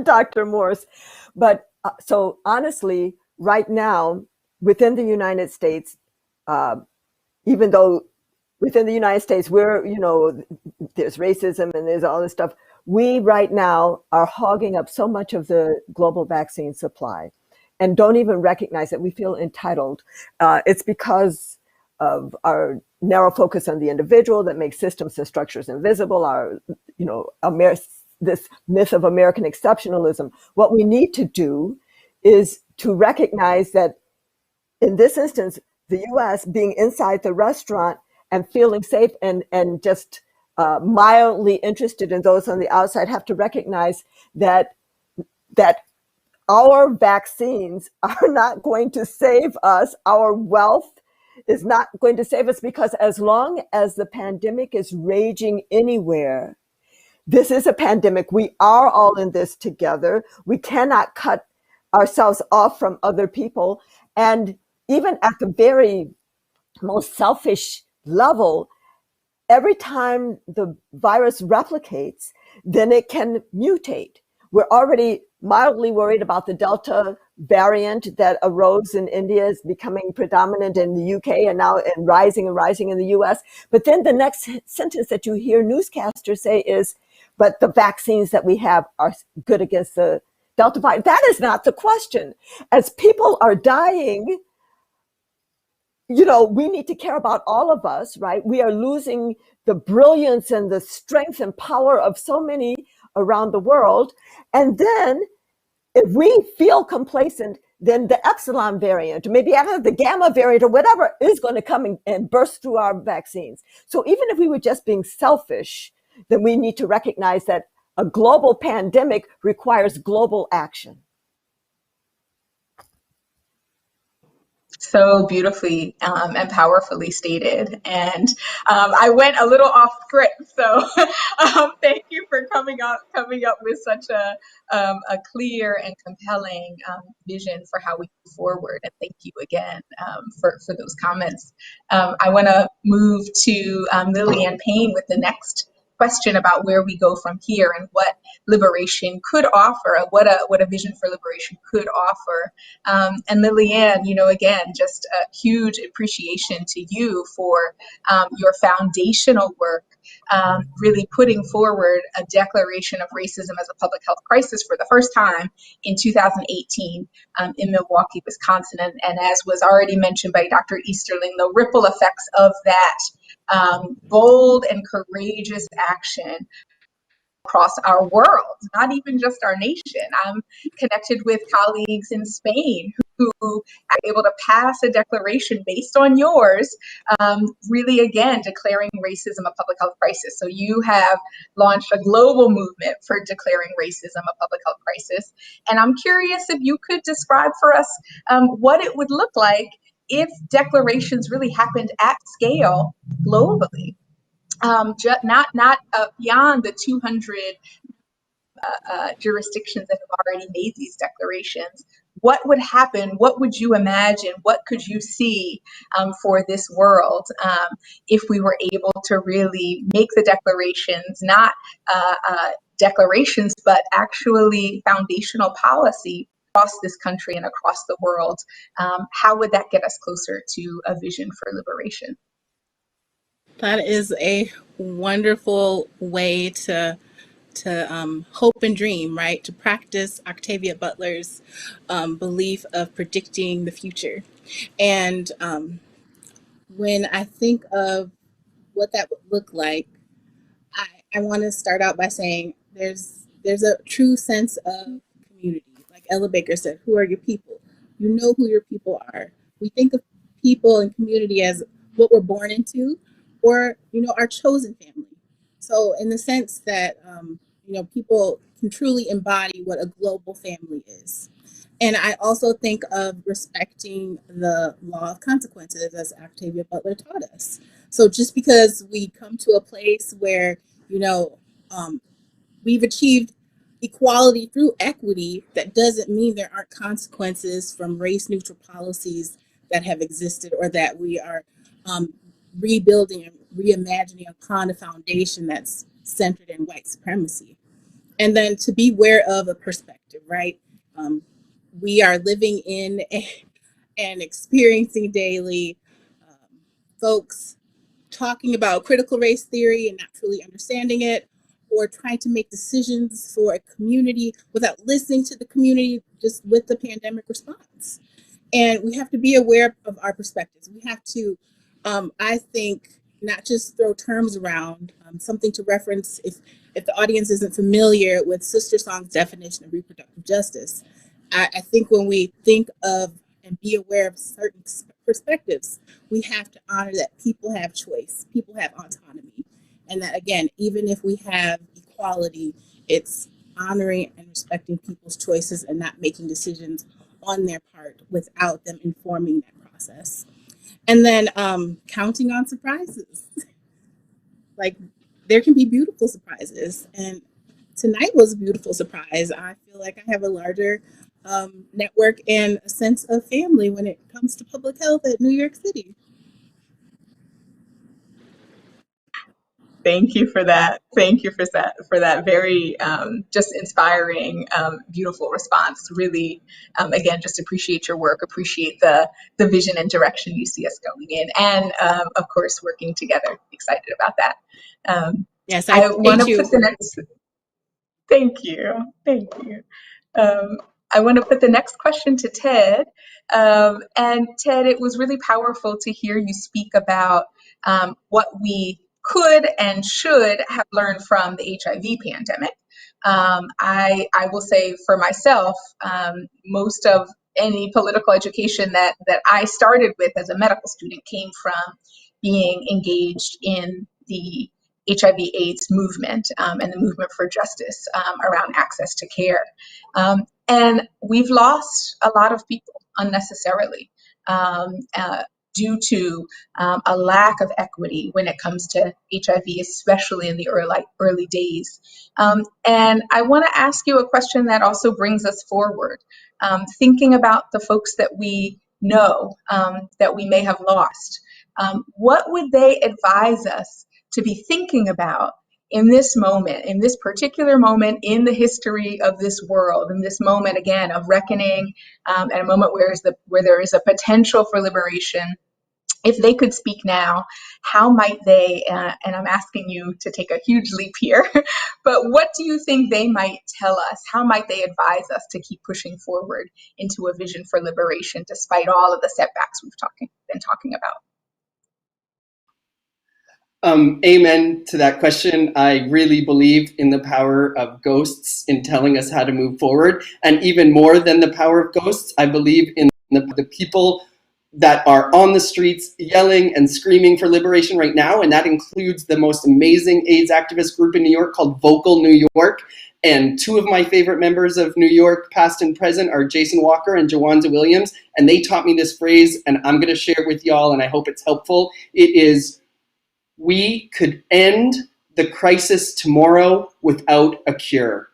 Dr. Morse. But so honestly, right now, within the United States, even though within the United States, we're, there's racism and there's all this stuff, we right now are hogging up so much of the global vaccine supply and don't even recognize that we feel entitled. It's because of our narrow focus on the individual that makes systems and structures invisible, this myth of American exceptionalism. What we need to do is to recognize that in this instance, the US being inside the restaurant and feeling safe and just mildly interested in those on the outside have to recognize that our vaccines are not going to save us. Our wealth is not going to save us, because as long as the pandemic is raging anywhere, this is a pandemic. We are all in this together. We cannot cut ourselves off from other people. And even at the very most selfish level, every time the virus replicates, then it can mutate. We're already mildly worried about the Delta variant that arose in India, is becoming predominant in the UK and now and rising in the US. But then the next sentence that you hear newscasters say is, but the vaccines that we have are good against the Delta virus. That is not the question. As people are dying, we need to care about all of us, right? We are losing the brilliance and the strength and power of so many around the world. And then if we feel complacent, then the epsilon variant, or maybe the gamma variant or whatever is going to come and burst through our vaccines. So even if we were just being selfish, then we need to recognize that a global pandemic requires global action. So beautifully and powerfully stated. And I went a little off script, so thank you for coming up with such a clear and compelling vision for how we move forward. And thank you again for those comments. I want to move to Lillian Payne with the next question about where we go from here and what liberation could offer, what a vision for liberation could offer. And Lillian, again, just a huge appreciation to you for your foundational work, really putting forward a declaration of racism as a public health crisis for the first time in 2018 in Milwaukee, Wisconsin. And as was already mentioned by Dr. Easterling, the ripple effects of that bold and courageous action across our world, not even just our nation. I'm connected with colleagues in Spain who are able to pass a declaration based on yours, really, again, declaring racism a public health crisis. So you have launched a global movement for declaring racism a public health crisis. And I'm curious if you could describe for us what it would look like if declarations really happened at scale globally. Not beyond the 200 jurisdictions that have already made these declarations. What would happen? What would you imagine? What could you see for this world if we were able to really make the declarations, not declarations, but actually foundational policy across this country and across the world? How would that get us closer to a vision for liberation? That is a wonderful way to hope and dream, right? To practice Octavia Butler's belief of predicting the future. And when I think of what that would look like, I want to start out by saying there's a true sense of community. Like Ella Baker said, who are your people? You know who your people are. We think of people and community as what we're born into, or our chosen family. So in the sense that people can truly embody what a global family is. And I also think of respecting the law of consequences, as Octavia Butler taught us. So just because we come to a place where we've achieved equality through equity, that doesn't mean there aren't consequences from race neutral policies that have existed, or that we are rebuilding and reimagining upon a foundation that's centered in white supremacy. And then to be aware of a perspective, right? We are living in and experiencing daily folks talking about critical race theory and not truly understanding it, or trying to make decisions for a community without listening to the community, just with the pandemic response. And we have to be aware of our perspectives. We have to, I think, not just throw terms around. Something to reference if the audience isn't familiar with Sister Song's definition of reproductive justice. I think when we think of and be aware of certain perspectives, we have to honor that people have choice, people have autonomy, and that, again, even if we have equality, it's honoring and respecting people's choices and not making decisions on their part without them informing that process. And then counting on surprises. Like, there can be beautiful surprises, and tonight was a beautiful surprise. I feel like I have a larger network and a sense of family when it comes to public health at New York City. Thank you for that. Thank you for that very just inspiring, beautiful response. Really, again, just appreciate your work, appreciate the vision and direction you see us going in, and of course, working together. Excited about that. Yes, I want to put the next. Thank you. I want to put the next question to Ted. And Ted, it was really powerful to hear you speak about what we could and should have learned from the HIV pandemic. I will say for myself, most of any political education that I started with as a medical student came from being engaged in the HIV/AIDS movement and the movement for justice around access to care. And we've lost a lot of people unnecessarily due to a lack of equity when it comes to HIV, especially in the early days. And I want to ask you a question that also brings us forward, thinking about the folks that we know that we may have lost. What would they advise us to be thinking about in this moment, in this particular moment in the history of this world, in this moment again of reckoning, and a moment where there is a potential for liberation, if they could speak now, how might they, and I'm asking you to take a huge leap here, but what do you think they might tell us? How might they advise us to keep pushing forward into a vision for liberation despite all of the setbacks we've been talking about? Amen to that question. I really believe in the power of ghosts in telling us how to move forward. And even more than the power of ghosts, I believe in the people that are on the streets yelling and screaming for liberation right now. And that includes the most amazing AIDS activist group in New York called Vocal New York. And two of my favorite members of New York, past and present, are Jason Walker and Jawanda Williams. And they taught me this phrase, and I'm going to share it with y'all, and I hope it's helpful. It is, we could end the crisis tomorrow without a cure.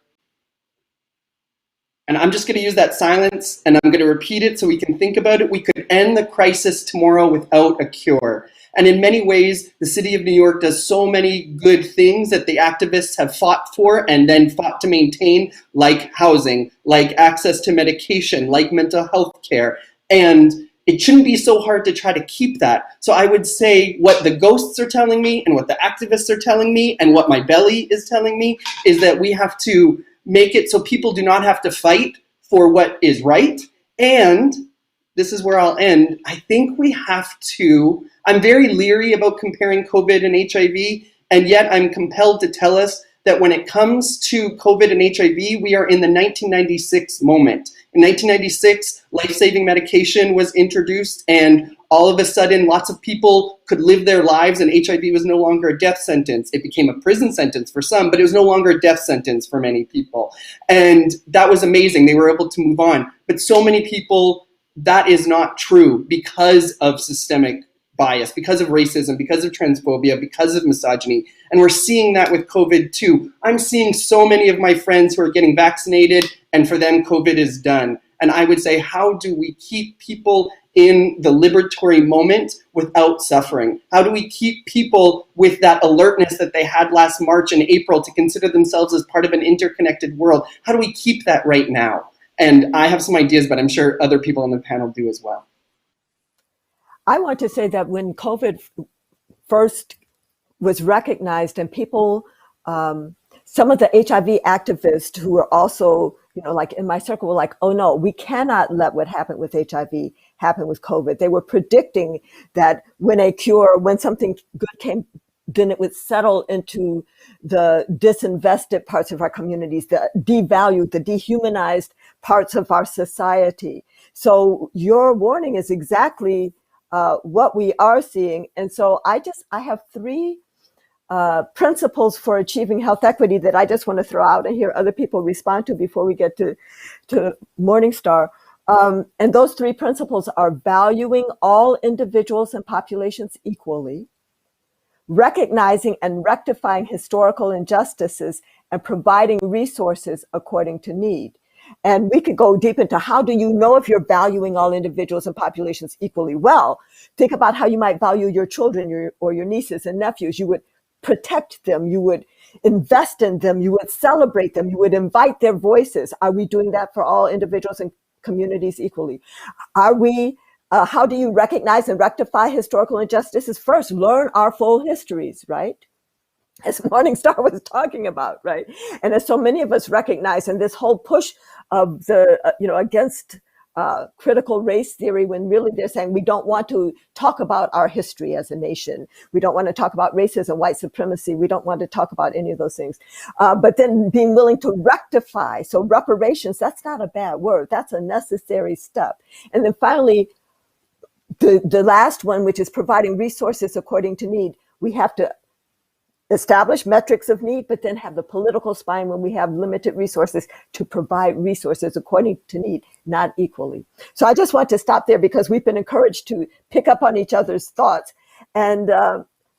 And I'm just going to use that silence and I'm going to repeat it so we can think about it. We could end the crisis tomorrow without a cure. And in many ways, the city of New York does so many good things that the activists have fought for and then fought to maintain, like housing, like access to medication, like mental health care. And it shouldn't be so hard to try to keep that. So I would say what the ghosts are telling me and what the activists are telling me and what my belly is telling me is that we have to make it so people do not have to fight for what is right. And this is where I'll end. I think we have to, I'm very leery about comparing COVID and HIV, and yet I'm compelled to tell us that when it comes to COVID and HIV, we are in the 1996 moment. In 1996, life-saving medication was introduced, and all of a sudden, lots of people could live their lives, and HIV was no longer a death sentence. It became a prison sentence for some, but it was no longer a death sentence for many people. And that was amazing. They were able to move on. But so many people, that is not true because of systemic bias, because of racism, because of transphobia, because of misogyny. And we're seeing that with COVID too. I'm seeing so many of my friends who are getting vaccinated, and for them, COVID is done. And I would say, how do we keep people in the liberatory moment without suffering? How do we keep people with that alertness that they had last March and April to consider themselves as part of an interconnected world? How do we keep that right now? And I have some ideas, but I'm sure other people on the panel do as well. I want to say that when COVID first was recognized and people, some of the HIV activists who were also, like in my circle were like, oh no, we cannot let what happened with HIV happen with COVID. They were predicting that when something good came, then it would settle into the disinvested parts of our communities, the devalued, the dehumanized parts of our society. So your warning is exactly what we are seeing. And so I have three principles for achieving health equity that I just want to throw out and hear other people respond to before we get to Morningstar. And those three principles are valuing all individuals and populations equally, recognizing and rectifying historical injustices, and providing resources according to need. And we could go deep into how do you know if you're valuing all individuals and populations equally well? Think about how you might value your children or your nieces and nephews. You would protect them. You would invest in them. You would celebrate them. You would invite their voices. Are we doing that for all individuals and communities equally? Are we, how do you recognize and rectify historical injustices? First, learn our full histories, right? As Morningstar was talking about, right? And as so many of us recognize, and this whole push of the, against critical race theory, when really they're saying we don't want to talk about our history as a nation. We don't want to talk about racism, white supremacy. We don't want to talk about any of those things. But then being willing to rectify. So reparations, that's not a bad word. That's a necessary step. And then finally, the last one, which is providing resources according to need. We have to establish metrics of need, but then have the political spine when we have limited resources to provide resources according to need, not equally. So I just want to stop there because we've been encouraged to pick up on each other's thoughts. And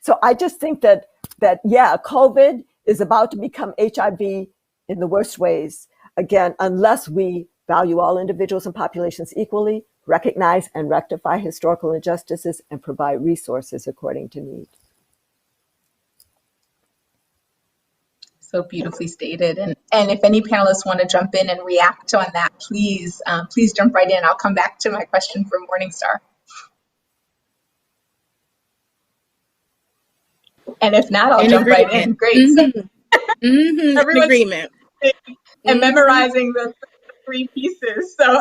so I just think that COVID is about to become HIV in the worst ways. Again, unless we value all individuals and populations equally, recognize and rectify historical injustices, and provide resources according to need. So beautifully stated. And if any panelists want to jump in and react on that, please, please jump right in. I'll come back to my question for Morningstar. And if not, I'll jump right in. Great. Mm-hmm. Mm-hmm. Everyone's Agreement. and memorizing the three pieces. So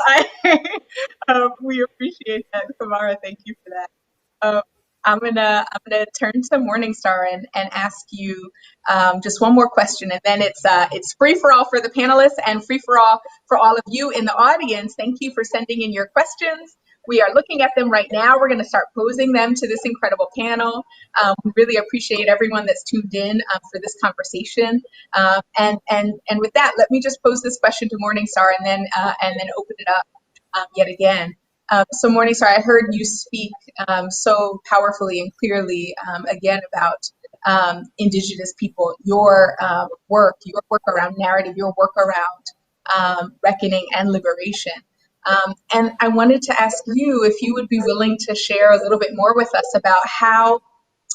we appreciate that, Kamara. Thank you for that. I'm gonna turn to Morningstar and ask you just one more question, and then it's free for all for the panelists and free for all of you in the audience. Thank you for sending in your questions. We are looking at them right now. We're going to start posing them to this incredible panel. We really appreciate everyone that's tuned in for this conversation. And with that, let me just pose this question to Morningstar and then open it up yet again. So Morningstar, I heard you speak so powerfully and clearly again about Indigenous people, your work around narrative, your work around reckoning and liberation. And I wanted to ask you if you would be willing to share a little bit more with us about how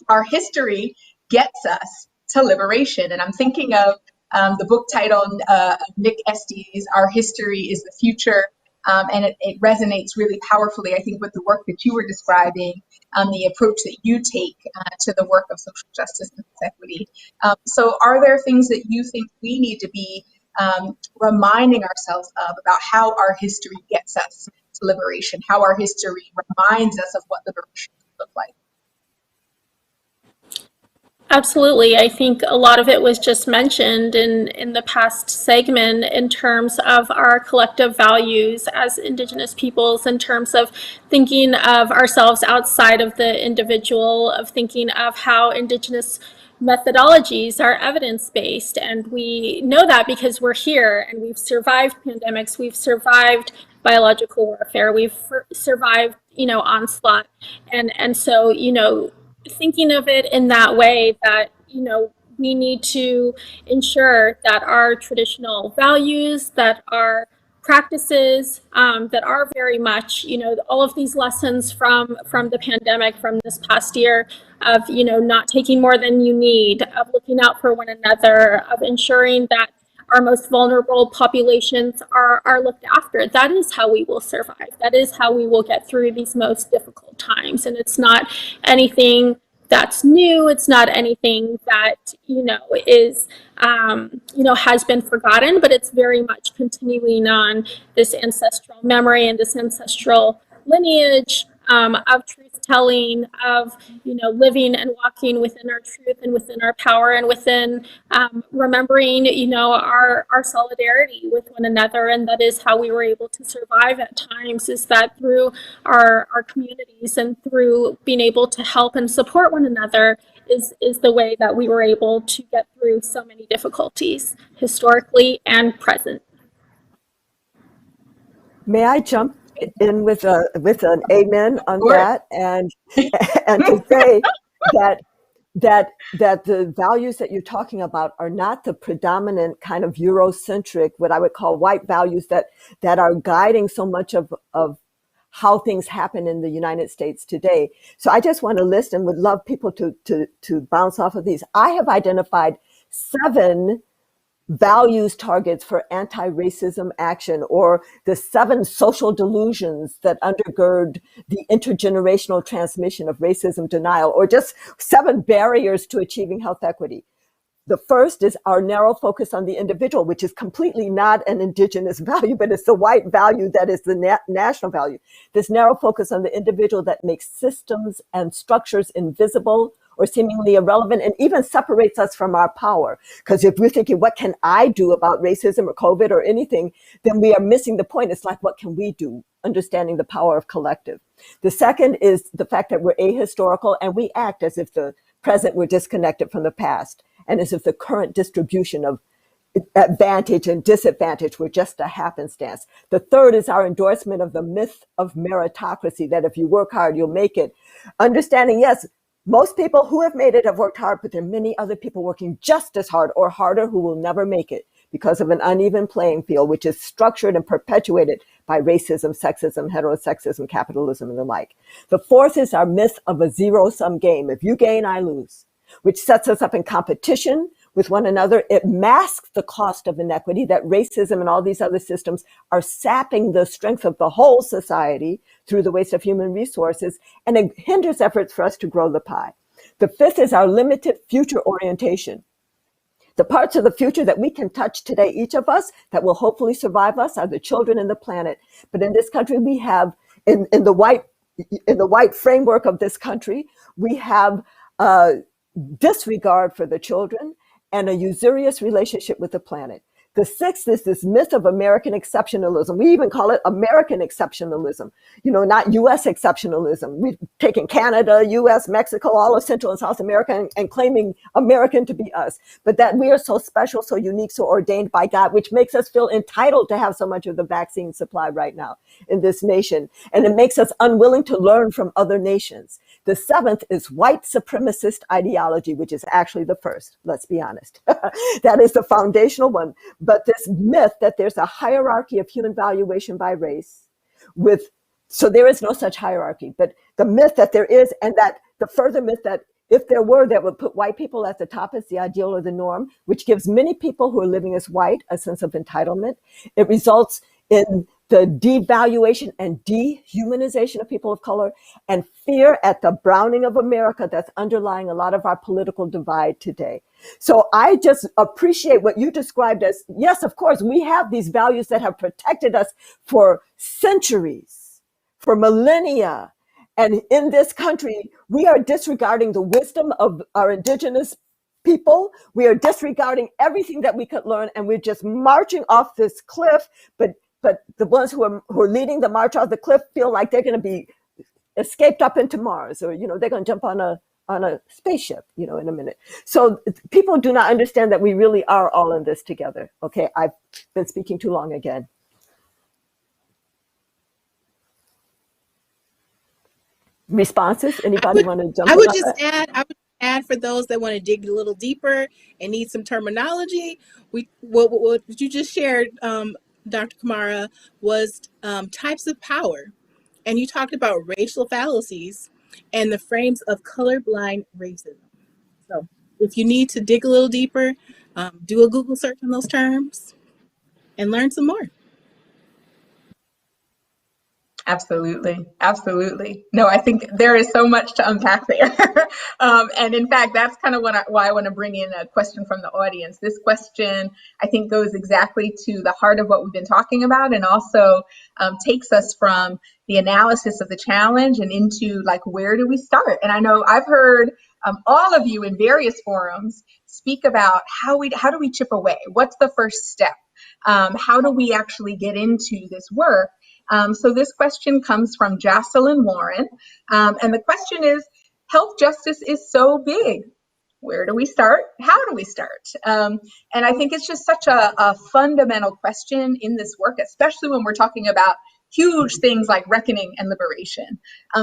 our history gets us to liberation. And I'm thinking of the book title of Nick Estes, Our History is the Future. And it resonates really powerfully, I think, with the work that you were describing, the approach that you take to the work of social justice and equity. So are there things that you think we need to be reminding ourselves of about how our history gets us to liberation, how our history reminds us of what liberation looks like? Absolutely. I think a lot of it was just mentioned in the past segment in terms of our collective values as Indigenous peoples, in terms of thinking of ourselves outside of the individual, of thinking of how Indigenous methodologies are evidence-based. And we know that because we're here and we've survived pandemics, we've survived biological warfare, we've survived, onslaught. And so, thinking of it in that way, that we need to ensure that our traditional values, that our practices, that are very much all of these lessons from the pandemic, from this past year, of not taking more than you need, of looking out for one another, of ensuring that our most vulnerable populations are looked after. That is how we will survive. That is how we will get through these most difficult times. And it's not anything that's new. It's not anything that, is, has been forgotten, but it's very much continuing on this ancestral memory and this ancestral lineage of truth telling, of living and walking within our truth and within our power, and within remembering our solidarity with one another. And that is how we were able to survive at times, is that through our communities and through being able to help and support one another is the way that we were able to get through so many difficulties, historically and present. May I jump in with an amen on that, and to say that the values that you're talking about are not the predominant kind of Eurocentric, what I would call white values that are guiding so much of how things happen in the United States today. So I just want to list, and would love people to bounce off of these. I have identified 7 values targets for anti-racism action, or the 7 social delusions that undergird the intergenerational transmission of racism denial, or just 7 barriers to achieving health equity. The first is our narrow focus on the individual, which is completely not an Indigenous value, but it's the white value that is the national value. This narrow focus on the individual that makes systems and structures invisible or seemingly irrelevant, and even separates us from our power. Because if we're thinking, what can I do about racism or COVID or anything, then we are missing the point. It's like, what can we do? Understanding the power of collective. The second is the fact that we're ahistorical and we act as if the present were disconnected from the past, and as if the current distribution of advantage and disadvantage were just a happenstance. The third is our endorsement of the myth of meritocracy, that if you work hard, you'll make it. Understanding, yes, most people who have made it have worked hard, but there are many other people working just as hard or harder who will never make it because of an uneven playing field, which is structured and perpetuated by racism, sexism, heterosexism, capitalism, and the like. The fourth is our myth of a zero-sum game. If you gain, I lose, which sets us up in competition with one another, it masks the cost of inequity that racism and all these other systems are sapping the strength of the whole society through the waste of human resources, and it hinders efforts for us to grow the pie. The fifth is our limited future orientation. The parts of the future that we can touch today, each of us, that will hopefully survive us, are the children and the planet. But in this country, we have, in the white framework of this country, we have disregard for the children and a usurious relationship with the planet. The sixth is this myth of American exceptionalism. We even call it American exceptionalism, not U.S. exceptionalism. We've taken Canada, U.S., Mexico, all of Central and South America and claiming American to be us. But that we are so special, so unique, so ordained by God, which makes us feel entitled to have so much of the vaccine supply right now in this nation. And it makes us unwilling to learn from other nations. The seventh is white supremacist ideology, which is actually the first, let's be honest. That is the foundational one. But this myth that there's a hierarchy of human valuation by race so there is no such hierarchy, but the myth that there is, and that the further myth that if there were, that would put white people at the top as the ideal or the norm, which gives many people who are living as white a sense of entitlement. It results in the devaluation and dehumanization of people of color, and fear at the browning of America that's underlying a lot of our political divide today. So I just appreciate what you described as, yes, of course, we have these values that have protected us for centuries, for millennia. And in this country, we are disregarding the wisdom of our indigenous people. We are disregarding everything that we could learn, and we're just marching off this cliff. But the ones who are leading the march off the cliff feel like they're going to be escaped up into Mars, or they're going to jump on a spaceship, in a minute. So people do not understand that we really are all in this together. Okay, I've been speaking too long again. Responses? Anybody want to jump in? I would add for those that want to dig a little deeper and need some terminology. What you just shared, Dr. Kamara, was types of power. And you talked about racial fallacies and the frames of colorblind racism. So if you need to dig a little deeper, do a Google search on those terms and learn some more. Absolutely. Absolutely. No, I think there is so much to unpack there. And in fact, that's kind of why I want to bring in a question from the audience. This question, I think, goes exactly to the heart of what we've been talking about, and also takes us from the analysis of the challenge and into where do we start? And I know I've heard all of you in various forums speak about how do we chip away? What's the first step? How do we actually get into this work? So this question comes from Jocelyn Warren. And the question is, health justice is so big. Where do we start? How do we start? And I think it's just such a fundamental question in this work, especially when we're talking about huge things like reckoning and liberation.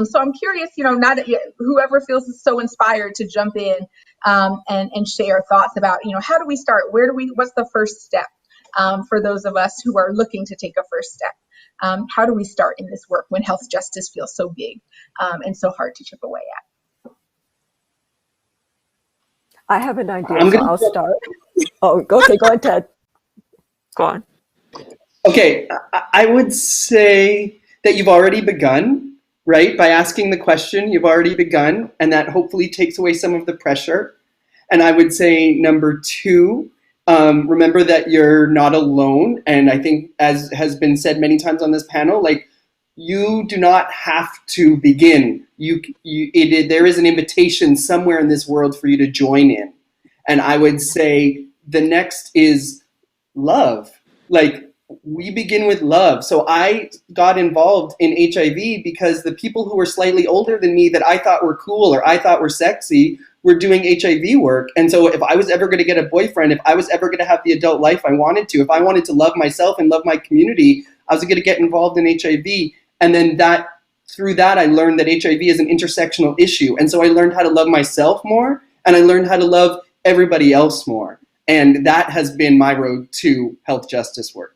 So I'm curious, whoever feels so inspired to jump in and share thoughts about, how do we start? What's the first step for those of us who are looking to take a first step? How do we start in this work when health justice feels so big and so hard to chip away at? I have an idea, so I'll start. Oh, okay, go ahead, Ted. Go on. Okay, I would say that you've already begun, right? By asking the question, you've already begun, and that hopefully takes away some of the pressure. And I would say number two, remember that you're not alone. And I think, as has been said many times on this panel, you do not have to begin. There is an invitation somewhere in this world for you to join in. And I would say the next is love. We begin with love. So I got involved in HIV because the people who were slightly older than me that I thought were cool or I thought were sexy were doing HIV work. And so if I was ever going to get a boyfriend, if I was ever going to have the adult life I wanted to, if I wanted to love myself and love my community, I was going to get involved in HIV. And then through that, I learned that HIV is an intersectional issue. And so I learned how to love myself more, and I learned how to love everybody else more. And that has been my road to health justice work.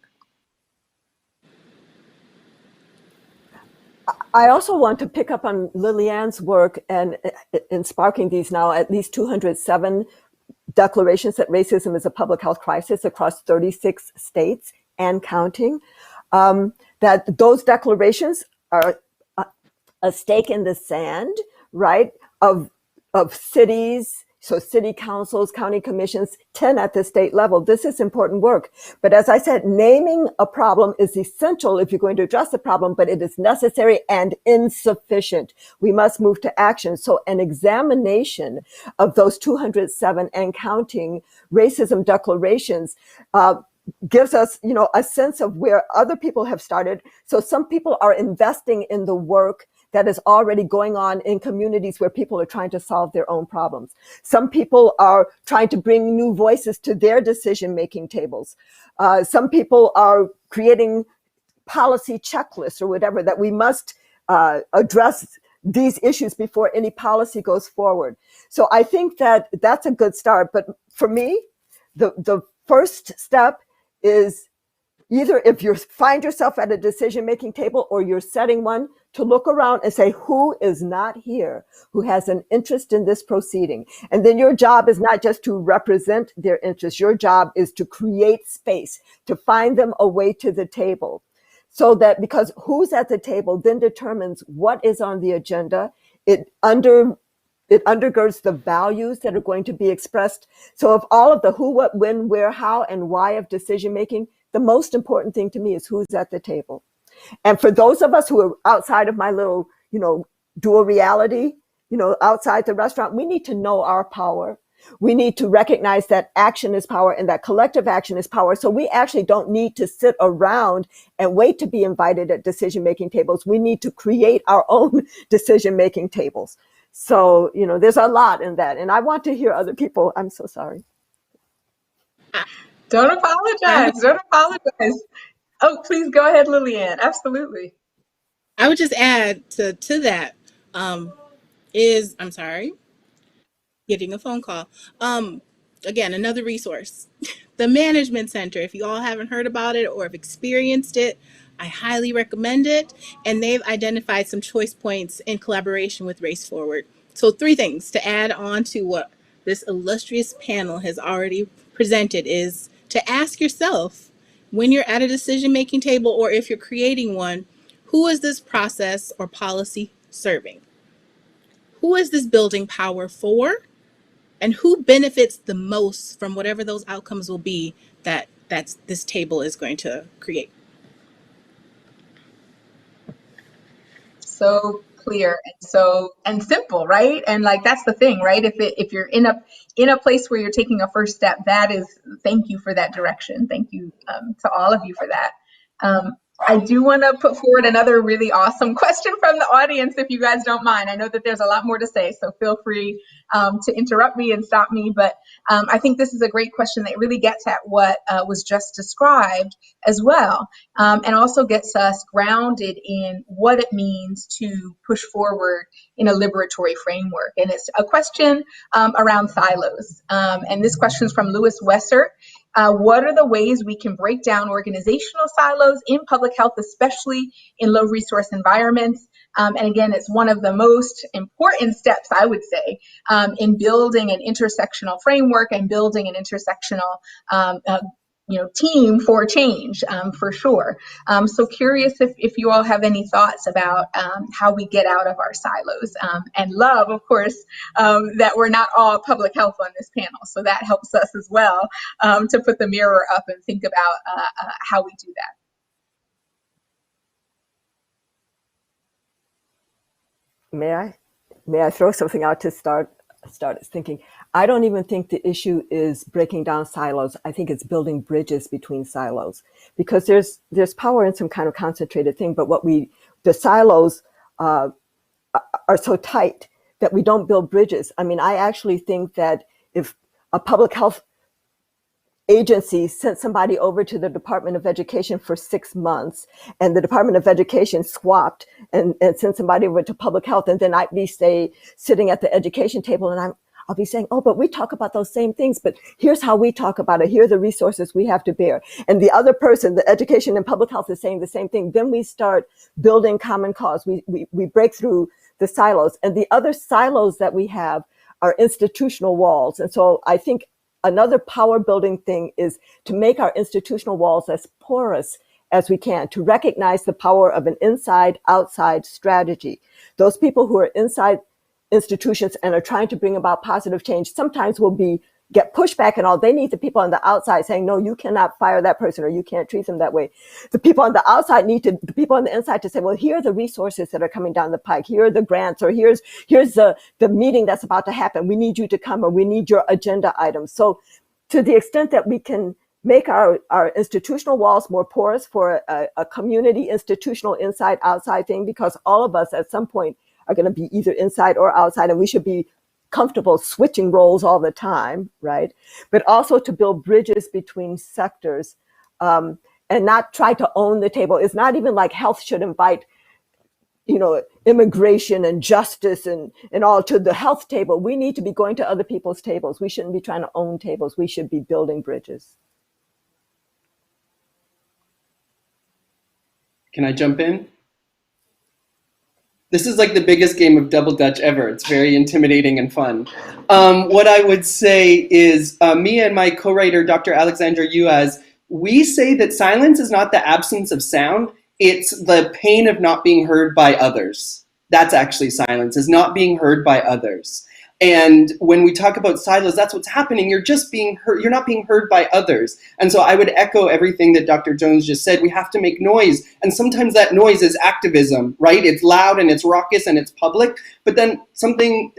I also want to pick up on Lilianne's work and in sparking these now at least 207 declarations that racism is a public health crisis across 36 states and counting. That those declarations are a stake in the sand, right, of cities, so city councils, county commissions, 10 at the state level. This is important work. But as I said, naming a problem is essential if you're going to address the problem, but it is necessary and insufficient. We must move to action. So an examination of those 207 and counting racism declarations gives us, a sense of where other people have started. So some people are investing in the work that is already going on in communities where people are trying to solve their own problems. Some people are trying to bring new voices to their decision-making tables. Some people are creating policy checklists or whatever that we must address these issues before any policy goes forward. So I think that that's a good start. But for me, the first step is either if you find yourself at a decision-making table or you're setting one, to look around and say, who is not here, who has an interest in this proceeding? And then your job is not just to represent their interests. Your job is to create space, to find them a way to the table. So that, because who's at the table then determines what is on the agenda. It undergirds the values that are going to be expressed. So of all of the who, what, when, where, how, and why of decision-making, the most important thing to me is who's at the table. And for those of us who are outside of my little, dual reality, outside the restaurant, we need to know our power. We need to recognize that action is power and that collective action is power. So we actually don't need to sit around and wait to be invited at decision-making tables. We need to create our own decision-making tables. So, there's a lot in that. And I want to hear other people. I'm so sorry. Don't apologize. Don't apologize. Oh, please go ahead, Lillian. Absolutely. I would just add to that I'm sorry, getting a phone call. Again, another resource, the Management Center. If you all haven't heard about it or have experienced it, I highly recommend it. And they've identified some choice points in collaboration with Race Forward. So 3 things to add on to what this illustrious panel has already presented is to ask yourself, when you're at a decision-making table or if you're creating one, who is this process or policy serving? Who is this building power for? And who benefits the most from whatever those outcomes will be that this table is going to create? So clear and simple, right? And that's the thing, right? If you're in a place where you're taking a first step, thank you for that direction. Thank you to all of you for that. I do want to put forward another really awesome question from the audience, if you guys don't mind. I know that there's a lot more to say, so feel free to interrupt me and stop me. But I think this is a great question that really gets at what was just described as well, and also gets us grounded in what it means to push forward in a liberatory framework. And it's a question around silos. And this question is from Lewis Wesser. What are the ways we can break down organizational silos in public health, especially in low resource environments? And again, it's one of the most important steps, I would say, in building an intersectional framework and building an intersectional team for change, for sure. So curious if you all have any thoughts about how we get out of our silos, and love, of course, that we're not all public health on this panel. So that helps us as well to put the mirror up and think about how we do that. May I throw something out to start thinking? I don't even think the issue is breaking down silos. I think it's building bridges between silos, because there's power in some kind of concentrated thing, but the silos are so tight that we don't build bridges. I mean, I actually think that if a public health agency sent somebody over to the Department of Education for 6 months, and the Department of Education swapped and sent somebody over to public health, and then I'd be, say, sitting at the education table, and I'll be saying, oh, but we talk about those same things, but here's how we talk about it. Here are the resources we have to bear. And the other person, the education and public health, is saying the same thing. Then we start building common cause. We break through the silos. And the other silos that we have are institutional walls. And so I think another power building thing is to make our institutional walls as porous as we can, to recognize the power of an inside outside strategy. Those people who are inside institutions and are trying to bring about positive change sometimes will get pushback and all. They need the people on the outside saying, no, you cannot fire that person or you can't treat them that way. The people on the outside need the people on the inside to say, well, here are the resources that are coming down the pike. Here are the grants, or here's the meeting that's about to happen. We need you to come, or we need your agenda items. So to the extent that we can make our institutional walls more porous for a community institutional inside outside thing, because all of us at some point are going to be either inside or outside, and we should be comfortable switching roles all the time, right? But also to build bridges between sectors, and not try to own the table. It's not even like health should invite, immigration and justice and all to the health table. We need to be going to other people's tables. We shouldn't be trying to own tables. We should be building bridges. Can I jump in? This is like the biggest game of double dutch ever. It's very intimidating and fun. What I would say is me and my co-writer, Dr. Alexandra Uaz, we say that silence is not the absence of sound. It's the pain of not being heard by others. That's actually silence, is not being heard by others. And when we talk about silos, that's what's happening. You're just being heard. You're not being heard by others. And so I would echo everything that Dr. Jones just said. We have to make noise. And sometimes that noise is activism, right? It's loud and it's raucous and it's public. But then something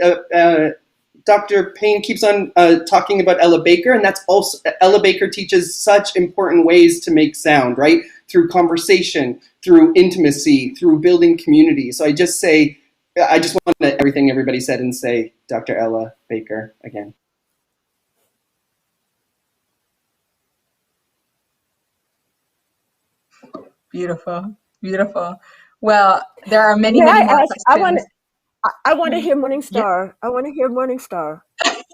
Dr. Payne keeps on talking about Ella Baker, and that's also, Ella Baker teaches such important ways to make sound, right? Through conversation, through intimacy, through building community. So I just want to everything everybody said and say Dr. Ella Baker again. Beautiful, beautiful. Well, there are many more questions. I want to hear Morningstar. Yeah. I want to hear Morningstar.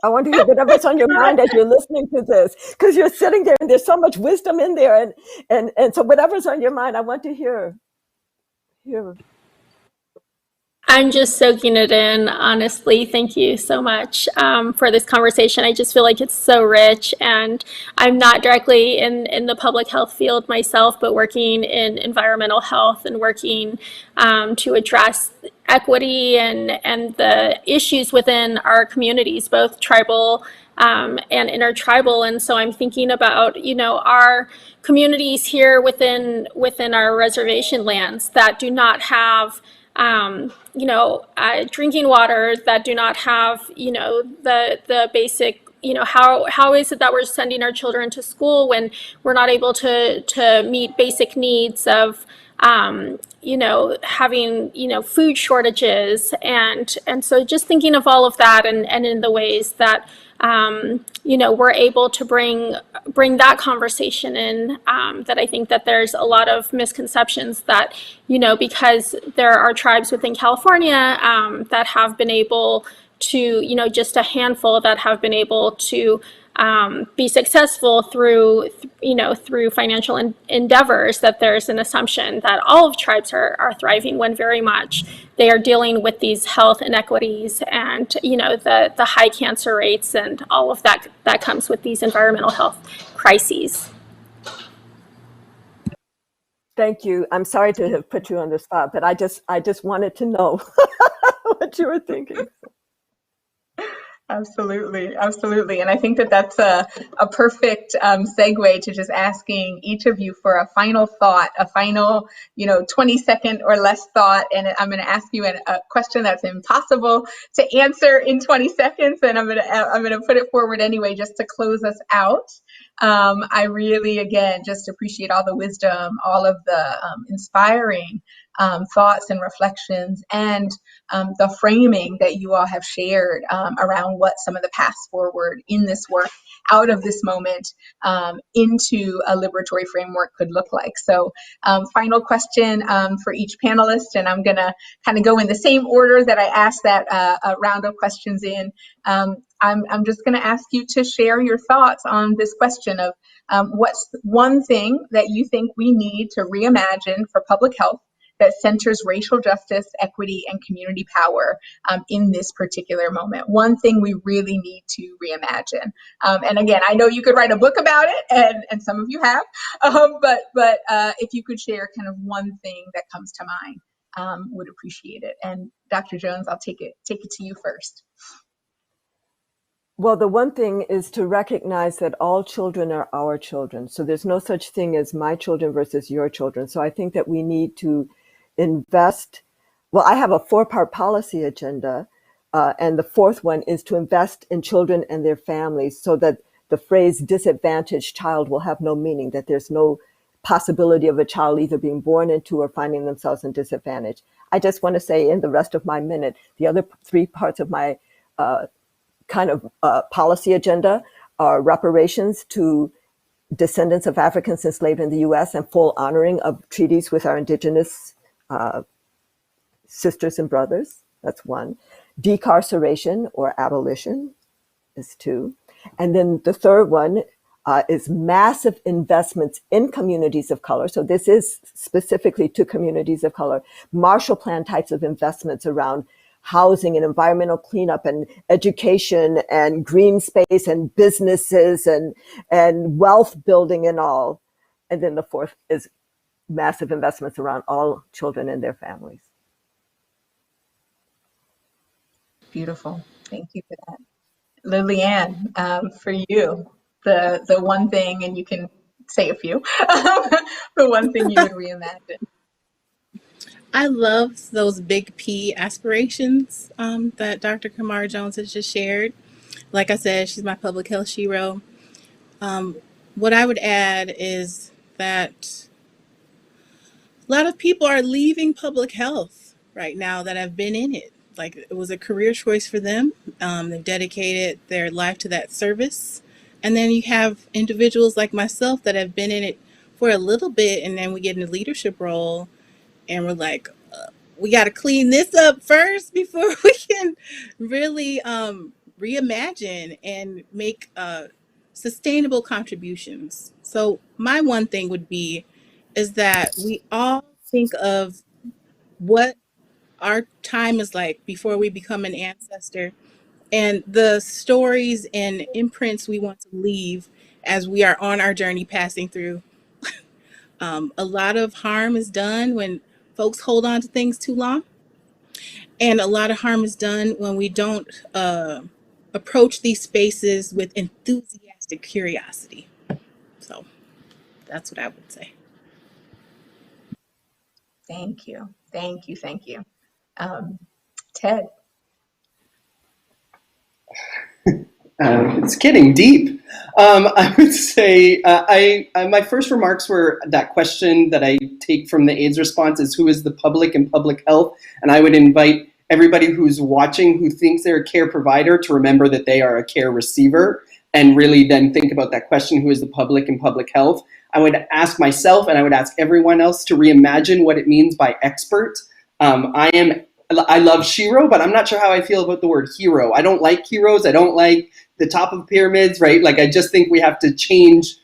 I want to hear whatever's on your mind as you're listening to this, because you're sitting there and there's so much wisdom in there, and so whatever's on your mind, I want to hear. I'm just soaking it in, honestly. Thank you so much for this conversation. I just feel like it's so rich, and I'm not directly in the public health field myself, but working in environmental health and working to address equity and the issues within our communities, both tribal and intertribal. And so I'm thinking about, our communities here within our reservation lands that do not have drinking water, that do not have, the basic, how is it that we're sending our children to school when we're not able to meet basic needs of, having, food shortages. And so just thinking of all of that and in the ways that, we're able to bring that conversation in, that I think that there's a lot of misconceptions that, because there are tribes within California that have been able to, just a handful that have been able to be successful through financial endeavors, that there's an assumption that all of tribes are thriving, when very much they are dealing with these health inequities and the high cancer rates and all of that comes with these environmental health crises. Thank you. I'm sorry to have put you on the spot, but I just wanted to know what you were thinking. Absolutely, absolutely. And I think that that's a perfect segue to just asking each of you for a final thought, a final, 20-second or less thought. And I'm going to ask you a question that's impossible to answer in 20 seconds. And I'm going to put it forward anyway, just to close us out. I really, again, just appreciate all the wisdom, all of the inspiring thoughts and reflections, and the framing that you all have shared around what some of the paths forward in this work out of this moment into a liberatory framework could look like. So final question for each panelist, and I'm going to kind of go in the same order that I asked that round of questions in. I'm just going to ask you to share your thoughts on this question of what's one thing that you think we need to reimagine for public health that centers racial justice, equity, and community power in this particular moment. One thing we really need to reimagine. And again, I know you could write a book about it, and some of you have, but if you could share kind of one thing that comes to mind, would appreciate it. And Dr. Jones, I'll take it to you first. Well, the one thing is to recognize that all children are our children. So there's no such thing as my children versus your children. So I think that we need to invest. Well, I have a 4-part policy agenda. And the 4th one is to invest in children and their families so that the phrase disadvantaged child will have no meaning, that there's no possibility of a child either being born into or finding themselves in disadvantage. I just want to say in the rest of my minute, the other 3 parts of my policy agenda are reparations to descendants of Africans enslaved in the U.S. and full honoring of treaties with our indigenous sisters and brothers. That's 1. Decarceration or abolition is 2. And then the 3rd one is massive investments in communities of color. So this is specifically to communities of color, Marshall Plan types of investments around housing and environmental cleanup and education and green space and businesses and wealth building and all. And then the 4th is massive investments around all children and their families. Beautiful. Thank you for that. Lillian, for you, the one thing, and you can say a few, the one thing you would reimagine. I love those big P aspirations that Dr. Kamara Jones has just shared. Like I said, she's my public health shero. What I would add is that a lot of people are leaving public health right now that have been in it. Like, it was a career choice for them. They've dedicated their life to that service. And then you have individuals like myself that have been in it for a little bit, and then we get in a leadership role and we're like, we got to clean this up first before we can really reimagine and make sustainable contributions. So my one thing would be is that we all think of what our time is like before we become an ancestor, and the stories and imprints we want to leave as we are on our journey passing through. A lot of harm is done when folks hold on to things too long. And a lot of harm is done when we don't approach these spaces with enthusiastic curiosity. So that's what I would say. Thank you. Thank you. Thank you. Ted. It's getting deep. I would say my first remarks were that question that I take from the AIDS response is, who is the public in public health? And I would invite everybody who's watching who thinks they're a care provider to remember that they are a care receiver, and really then think about that question, who is the public in public health? I would ask myself, and I would ask everyone else, to reimagine what it means by expert. I love shero, but I'm not sure how I feel about the word hero. I don't like heroes. I don't like the top of pyramids, right? Like, I just think we have to change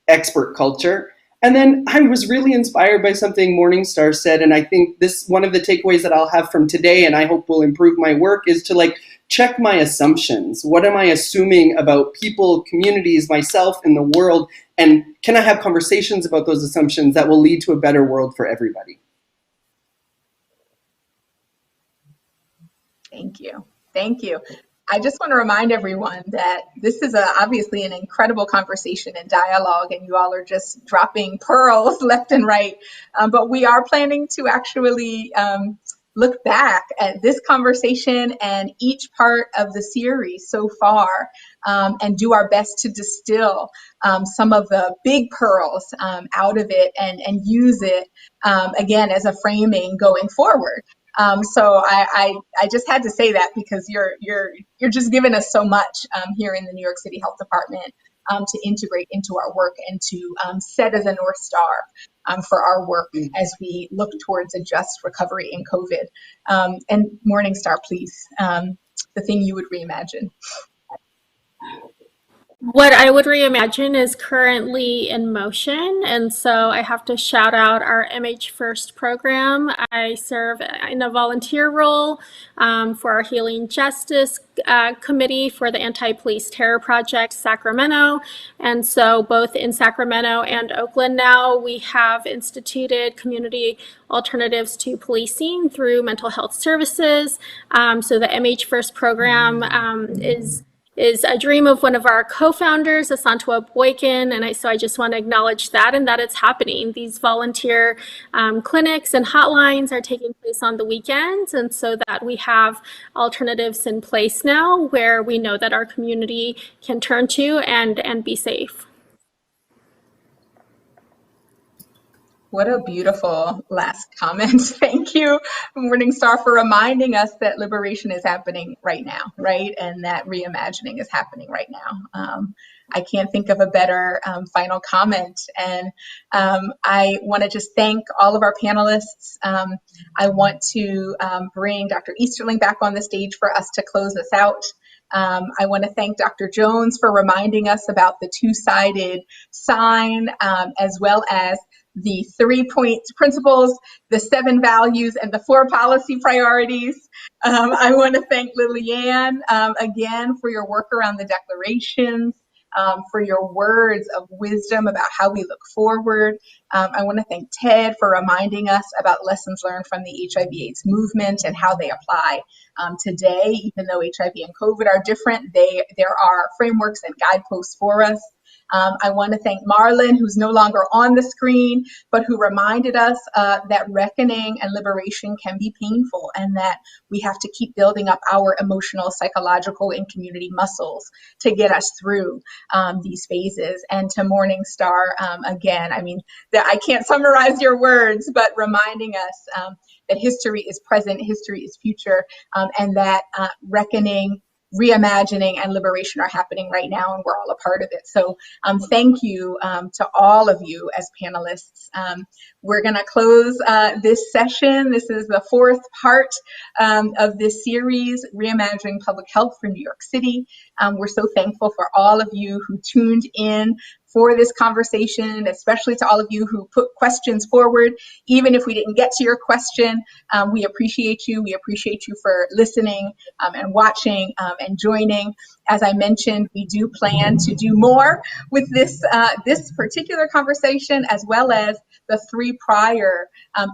expert culture. And then I was really inspired by something Morningstar said, and I think this, one of the takeaways that I'll have from today, and I hope will improve my work, is to check my assumptions. What am I assuming about people, communities, myself, and the world? And can I have conversations about those assumptions that will lead to a better world for everybody? Thank you. Thank you. I just want to remind everyone that this is obviously an incredible conversation and dialogue, and you all are just dropping pearls left and right. But we are planning to actually look back at this conversation and each part of the series so far, and do our best to distill some of the big pearls out of it and use it again as a framing going forward. So I just had to say that, because you're just giving us so much here in the New York City Health Department to integrate into our work and to set as a North Star for our work as we look towards a just recovery in COVID. And Morningstar, please, the thing you would reimagine. What I would reimagine is currently in motion, and so I have to shout out our MH First program. I serve in a volunteer role for our Healing Justice Committee for the Anti-Police Terror Project Sacramento, and so both in Sacramento and Oakland now we have instituted community alternatives to policing through mental health services. So the MH First program is a dream of one of our co-founders, Asantwa Boykin, and so I just want to acknowledge that and that it's happening. These volunteer clinics and hotlines are taking place on the weekends, and so that we have alternatives in place now where we know that our community can turn to and be safe. What a beautiful last comment. Thank you, Morningstar, for reminding us that liberation is happening right now, right? And that reimagining is happening right now. I can't think of a better final comment. And I want to just thank all of our panelists. I want to bring Dr. Easterling back on the stage for us to close us out. I want to thank Dr. Jones for reminding us about the two-sided sign, as well as the 3-point principles, the 7 values, and the 4 policy priorities. I want to thank Lillian again for your work around the declarations, for your words of wisdom about how we look forward. I want to thank Ted for reminding us about lessons learned from the HIV/AIDS movement and how they apply today. Even though HIV and COVID are different, there are frameworks and guideposts for us. I want to thank Marlon, who's no longer on the screen, but who reminded us that reckoning and liberation can be painful and that we have to keep building up our emotional, psychological, and community muscles to get us through these phases. And to Morningstar, again, I mean, I can't summarize your words, but reminding us that history is present, history is future, and that reckoning, reimagining, and liberation are happening right now, and we're all a part of it. So thank you to all of you as panelists. We're going to close this session. This is the 4th part of this series, Reimagining Public Health for New York City. We're so thankful for all of you who tuned in for this conversation, especially to all of you who put questions forward. Even if we didn't get to your question, we appreciate you. We appreciate you for listening and watching and joining. As I mentioned, we do plan to do more with this particular conversation, as well as the 3 prior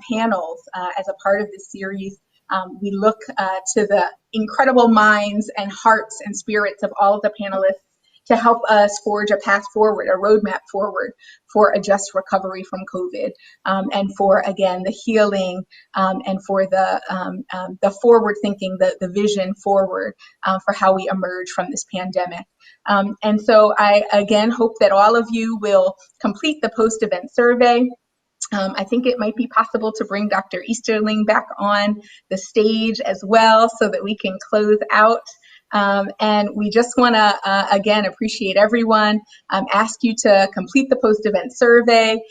panels as a part of this series. We look to the incredible minds and hearts and spirits of all of the panelists to help us forge a path forward, a roadmap forward for a just recovery from COVID, and for, again, the healing and for the forward thinking, the vision forward for how we emerge from this pandemic. And so I, again, hope that all of you will complete the post-event survey. I think it might be possible to bring Dr. Easterling back on the stage as well so that we can close out. And we just want to, again, appreciate everyone, ask you to complete the post-event survey,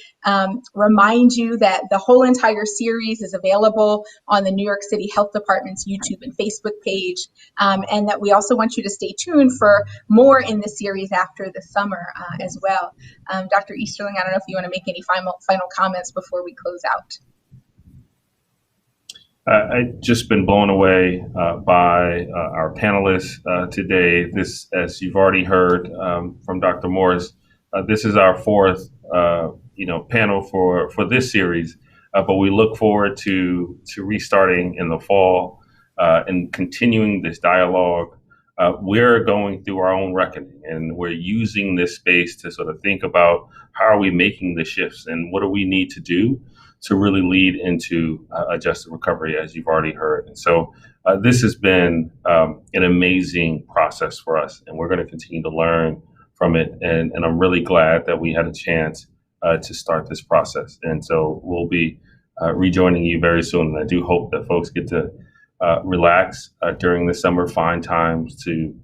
remind you that the whole entire series is available on the New York City Health Department's YouTube and Facebook page, and that we also want you to stay tuned for more in the series after the summer as well. Dr. Easterling, I don't know if you want to make any final comments before we close out. I've just been blown away by our panelists today. This, as you've already heard from Dr. Morris, this is our 4th, panel for this series. But we look forward to restarting in the fall and continuing this dialogue. We're going through our own reckoning, and we're using this space to sort of think about how are we making the shifts and what do we need to do to really lead into a just recovery, as you've already heard. And so this has been an amazing process for us, and we're going to continue to learn from it. And I'm really glad that we had a chance to start this process. And so we'll be rejoining you very soon. And I do hope that folks get to relax during the summer, find times to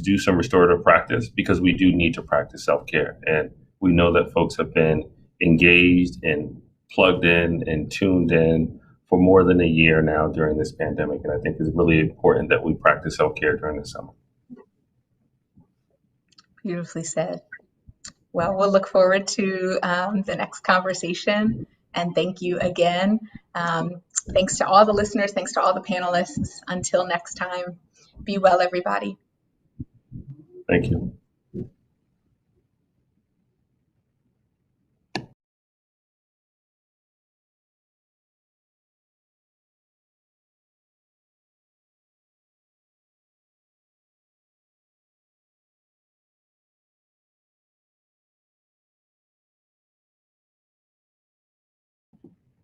do some restorative practice, because we do need to practice self-care. And we know that folks have been engaged and plugged in and tuned in for more than a year now during this pandemic. And I think it's really important that we practice self-care during the summer. Beautifully said. Well, we'll look forward to the next conversation. And thank you again. Thanks to all the listeners. Thanks to all the panelists. Until next time, be well, everybody. Thank you.